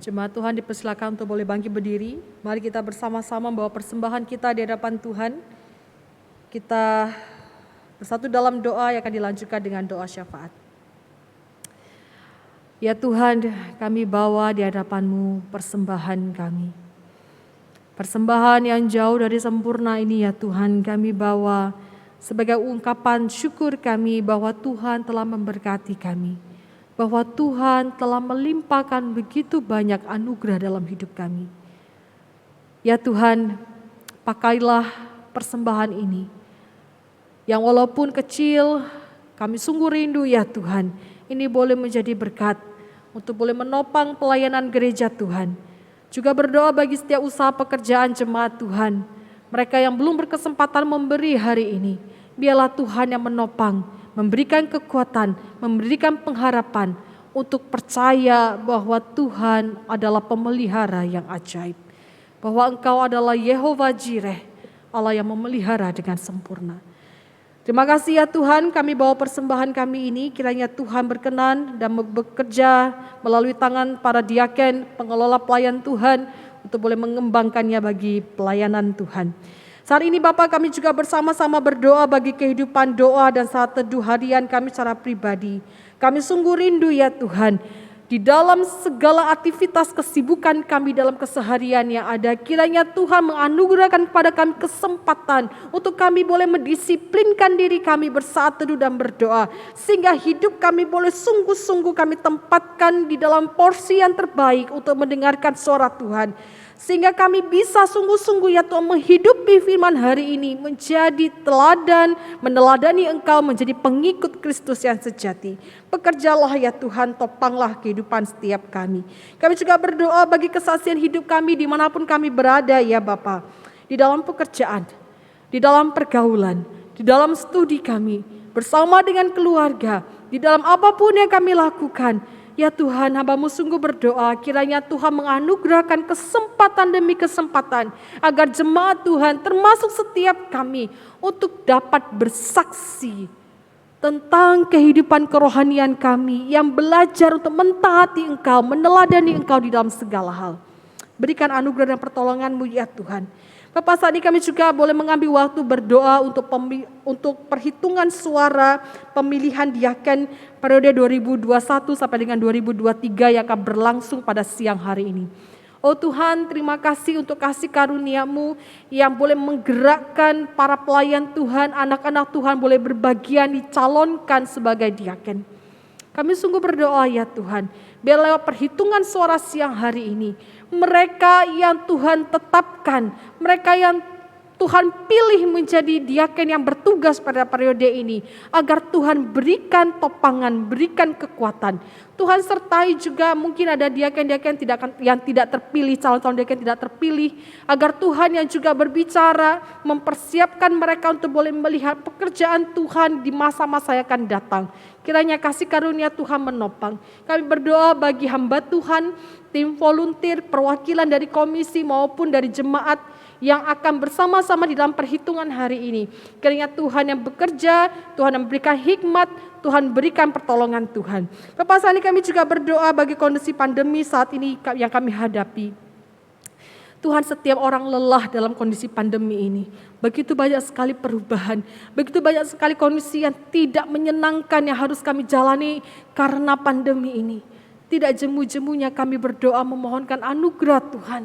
Jemaat Tuhan dipersilakan untuk boleh bangkit berdiri. Mari kita bersama-sama membawa persembahan kita di hadapan Tuhan. Kita bersatu dalam doa yang akan dilanjutkan dengan doa syafaat. Ya Tuhan, kami bawa di hadapan-Mu persembahan kami. Persembahan yang jauh dari sempurna ini ya Tuhan, kami bawa sebagai ungkapan syukur kami bahwa Tuhan telah memberkati kami. Bahwa Tuhan telah melimpahkan begitu banyak anugerah dalam hidup kami. Ya Tuhan, pakailah persembahan ini. Yang walaupun kecil, kami sungguh rindu ya Tuhan. Ini boleh menjadi berkat untuk boleh menopang pelayanan gereja Tuhan. Juga berdoa bagi setiap usaha pekerjaan jemaat Tuhan. Mereka yang belum berkesempatan memberi hari ini, biarlah Tuhan yang menopang, memberikan kekuatan, memberikan pengharapan untuk percaya bahwa Tuhan adalah pemelihara yang ajaib. Bahwa Engkau adalah Yehova Jireh, Allah yang memelihara dengan sempurna. Terima kasih ya Tuhan, kami bawa persembahan kami ini, kiranya Tuhan berkenan dan bekerja melalui tangan para diaken, pengelola pelayan Tuhan, untuk boleh mengembangkannya bagi pelayanan Tuhan. Saat ini Bapak, kami juga bersama-sama berdoa bagi kehidupan doa dan saat teduh harian kami secara pribadi. Kami sungguh rindu ya Tuhan, di dalam segala aktivitas kesibukan kami dalam keseharian yang ada, kiranya Tuhan menganugerahkan kepada kami kesempatan untuk kami boleh mendisiplinkan diri kami bersaat teduh dan berdoa, sehingga hidup kami boleh sungguh-sungguh kami tempatkan di dalam porsi yang terbaik untuk mendengarkan suara Tuhan. Sehingga kami bisa sungguh-sungguh ya Tuhan menghidupi firman hari ini, menjadi teladan, meneladani Engkau, menjadi pengikut Kristus yang sejati. Bekerjalah ya Tuhan, topanglah kehidupan setiap kami. Kami juga berdoa bagi kesaksian hidup kami dimanapun kami berada ya Bapa. Di dalam pekerjaan, di dalam pergaulan, di dalam studi kami, bersama dengan keluarga, di dalam apapun yang kami lakukan. Ya Tuhan, hamba-Mu sungguh berdoa kiranya Tuhan menganugerahkan kesempatan demi kesempatan agar jemaat Tuhan termasuk setiap kami untuk dapat bersaksi tentang kehidupan kerohanian kami yang belajar untuk mentaati Engkau, meneladani Engkau di dalam segala hal. Berikan anugerah dan pertolongan-Mu ya Tuhan. Bapak, saat ini kami juga boleh mengambil waktu berdoa untuk perhitungan suara pemilihan diaken periode 2021 sampai dengan 2023 yang akan berlangsung pada siang hari ini. Oh Tuhan, terima kasih untuk kasih karunia-Mu yang boleh menggerakkan para pelayan Tuhan, anak-anak Tuhan boleh berbagian dicalonkan sebagai diaken. Kami sungguh berdoa ya Tuhan, biar lewat perhitungan suara siang hari ini, mereka yang Tuhan tetapkan, mereka yang Tuhan pilih menjadi diaken yang bertugas pada periode ini, agar Tuhan berikan topangan, berikan kekuatan. Tuhan sertai juga mungkin ada diaken-diaken yang tidak terpilih, calon-calon diaken tidak terpilih, agar Tuhan yang juga berbicara, mempersiapkan mereka untuk boleh melihat pekerjaan Tuhan di masa-masa yang akan datang. Kiranya kasih karunia Tuhan menopang. Kami berdoa bagi hamba Tuhan, tim volunteer, perwakilan dari komisi maupun dari jemaat yang akan bersama-sama di dalam perhitungan hari ini. Kiranya Tuhan yang bekerja, Tuhan yang memberikan hikmat, Tuhan berikan pertolongan Tuhan. Bapak, saat ini kami juga berdoa bagi kondisi pandemi saat ini yang kami hadapi. Tuhan, setiap orang lelah dalam kondisi pandemi ini. Begitu banyak sekali perubahan, begitu banyak sekali kondisi yang tidak menyenangkan yang harus kami jalani karena pandemi ini. Tidak jemu-jemunya kami berdoa memohonkan anugerah Tuhan.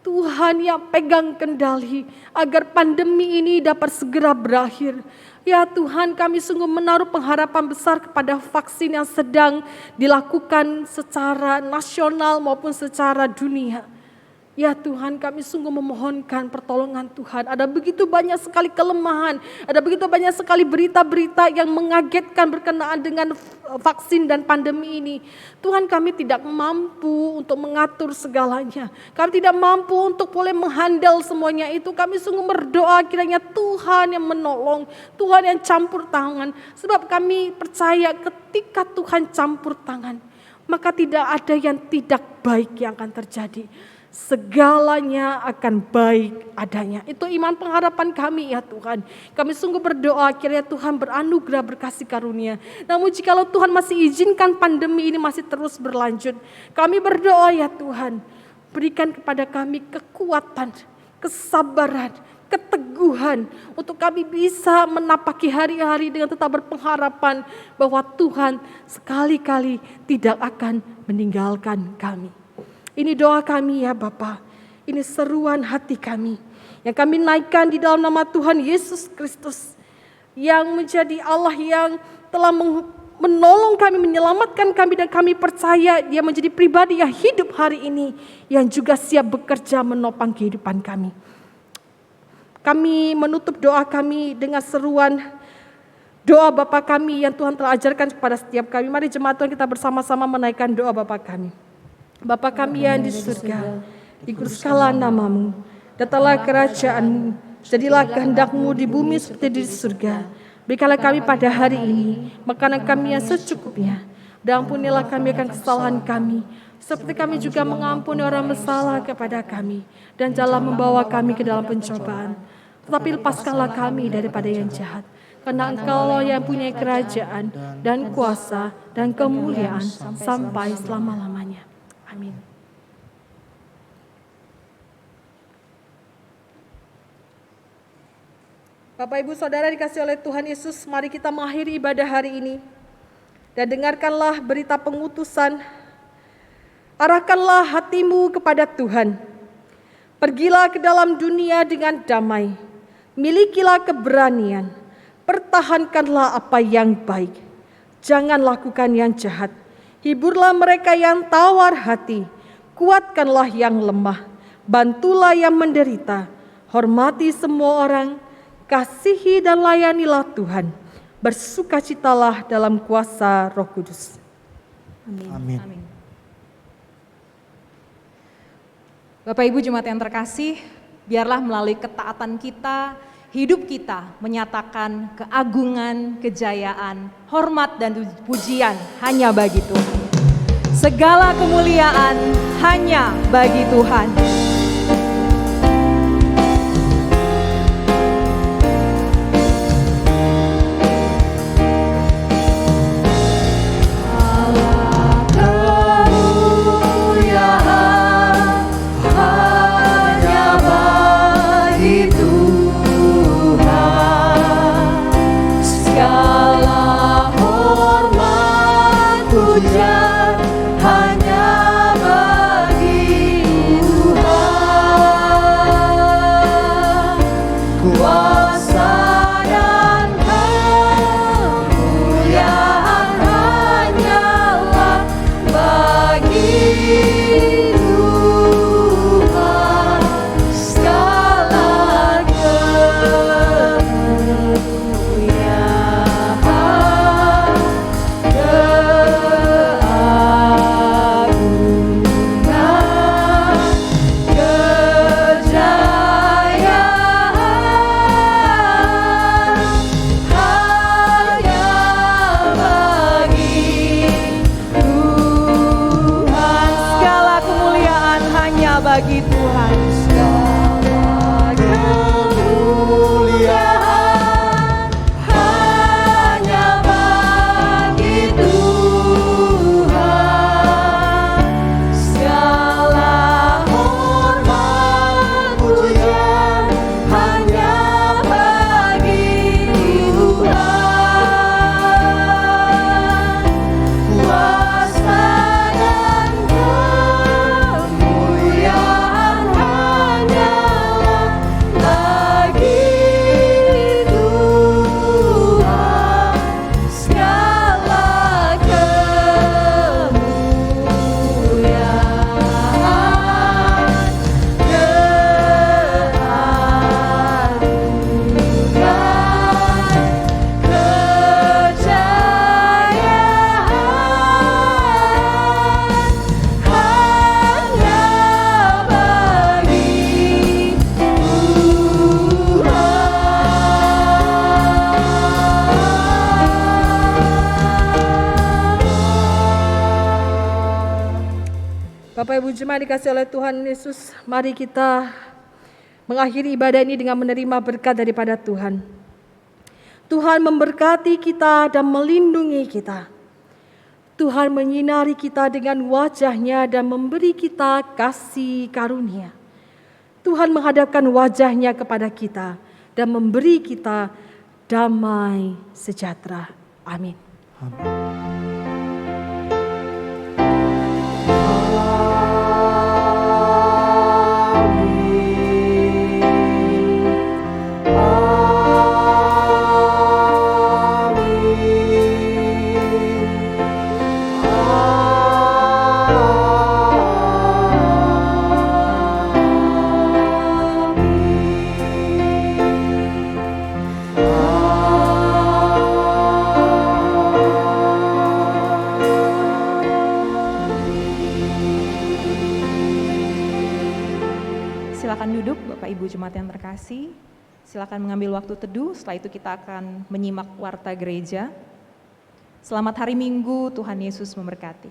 Tuhan yang pegang kendali agar pandemi ini dapat segera berakhir. Ya Tuhan, kami sungguh menaruh pengharapan besar kepada vaksin yang sedang dilakukan secara nasional maupun secara dunia. Ya Tuhan, kami sungguh memohonkan pertolongan Tuhan. Ada begitu banyak sekali kelemahan, ada begitu banyak sekali berita-berita yang mengagetkan berkenaan dengan vaksin dan pandemi ini. Tuhan, kami tidak mampu untuk mengatur segalanya. Kami tidak mampu untuk boleh menghandle semuanya itu. Kami sungguh berdoa kiranya Tuhan yang menolong, Tuhan yang campur tangan. Sebab kami percaya ketika Tuhan campur tangan, maka tidak ada yang tidak baik yang akan terjadi. Segalanya akan baik adanya. Itu iman pengharapan kami ya Tuhan. Kami sungguh berdoa kiranya Tuhan beranugerah berkasih karunia. Namun jikalau Tuhan masih izinkan pandemi ini masih terus berlanjut, kami berdoa ya Tuhan, berikan kepada kami kekuatan, kesabaran, keteguhan untuk kami bisa menapaki hari-hari dengan tetap berpengharapan bahwa Tuhan sekali-kali tidak akan meninggalkan kami. Ini doa kami ya Bapa, ini seruan hati kami yang kami naikkan di dalam nama Tuhan Yesus Kristus yang menjadi Allah yang telah menolong kami, menyelamatkan kami, dan kami percaya Dia menjadi pribadi yang hidup hari ini yang juga siap bekerja menopang kehidupan kami. Kami menutup doa kami dengan seruan doa Bapa kami yang Tuhan telah ajarkan kepada setiap kami. Mari jemaat Tuhan kita bersama-sama menaikkan doa Bapa kami. Bapa kami yang di surga, dikuduskanlah nama-Mu, datanglah kerajaan-Mu, jadilah kehendak-Mu di bumi seperti di surga. Berikanlah kami pada hari ini makanan kami yang secukupnya, dan ampunilah kami akan kesalahan kami, seperti kami juga mengampuni orang bersalah kepada kami, dan janganlah membawa kami ke dalam pencobaan, tetapi lepaskanlah kami daripada yang jahat. Karena Engkau yang punya kerajaan dan kuasa dan kemuliaan sampai selama-lamanya. Amin. Bapak Ibu Saudara dikasihi oleh Tuhan Yesus, mari kita mengakhiri ibadah hari ini dan dengarkanlah berita pengutusan. Arahkanlah hatimu kepada Tuhan. Pergilah ke dalam dunia dengan damai. Milikilah keberanian. Pertahankanlah apa yang baik. Jangan lakukan yang jahat. Hiburlah mereka yang tawar hati. Kuatkanlah yang lemah. Bantulah yang menderita. Hormati semua orang. Kasihi dan layanilah Tuhan. Bersukacitalah dalam kuasa Roh Kudus. Amin. Amin. Bapak Ibu jemaat yang terkasih, biarlah melalui ketaatan kita, hidup kita menyatakan keagungan, kejayaan, hormat dan pujian hanya bagi Tuhan. Segala kemuliaan hanya bagi Tuhan. Bagi Tuhan segala kemuliaan hanya bagi Tuhan, segala hormat pujian hanya bagi Tuhan, kuasa dan Bapak Ibu jemaat dikasihi oleh Tuhan Yesus, mari kita mengakhiri ibadah ini dengan menerima berkat daripada Tuhan. Tuhan memberkati kita dan melindungi kita. Tuhan menyinari kita dengan wajah-Nya dan memberi kita kasih karunia. Tuhan menghadapkan wajah-Nya kepada kita dan memberi kita damai sejahtera. Amin. Silakan duduk Bapak Ibu jemaat yang terkasih. Silakan mengambil waktu teduh, setelah itu kita akan menyimak warta gereja. Selamat hari Minggu, Tuhan Yesus memberkati.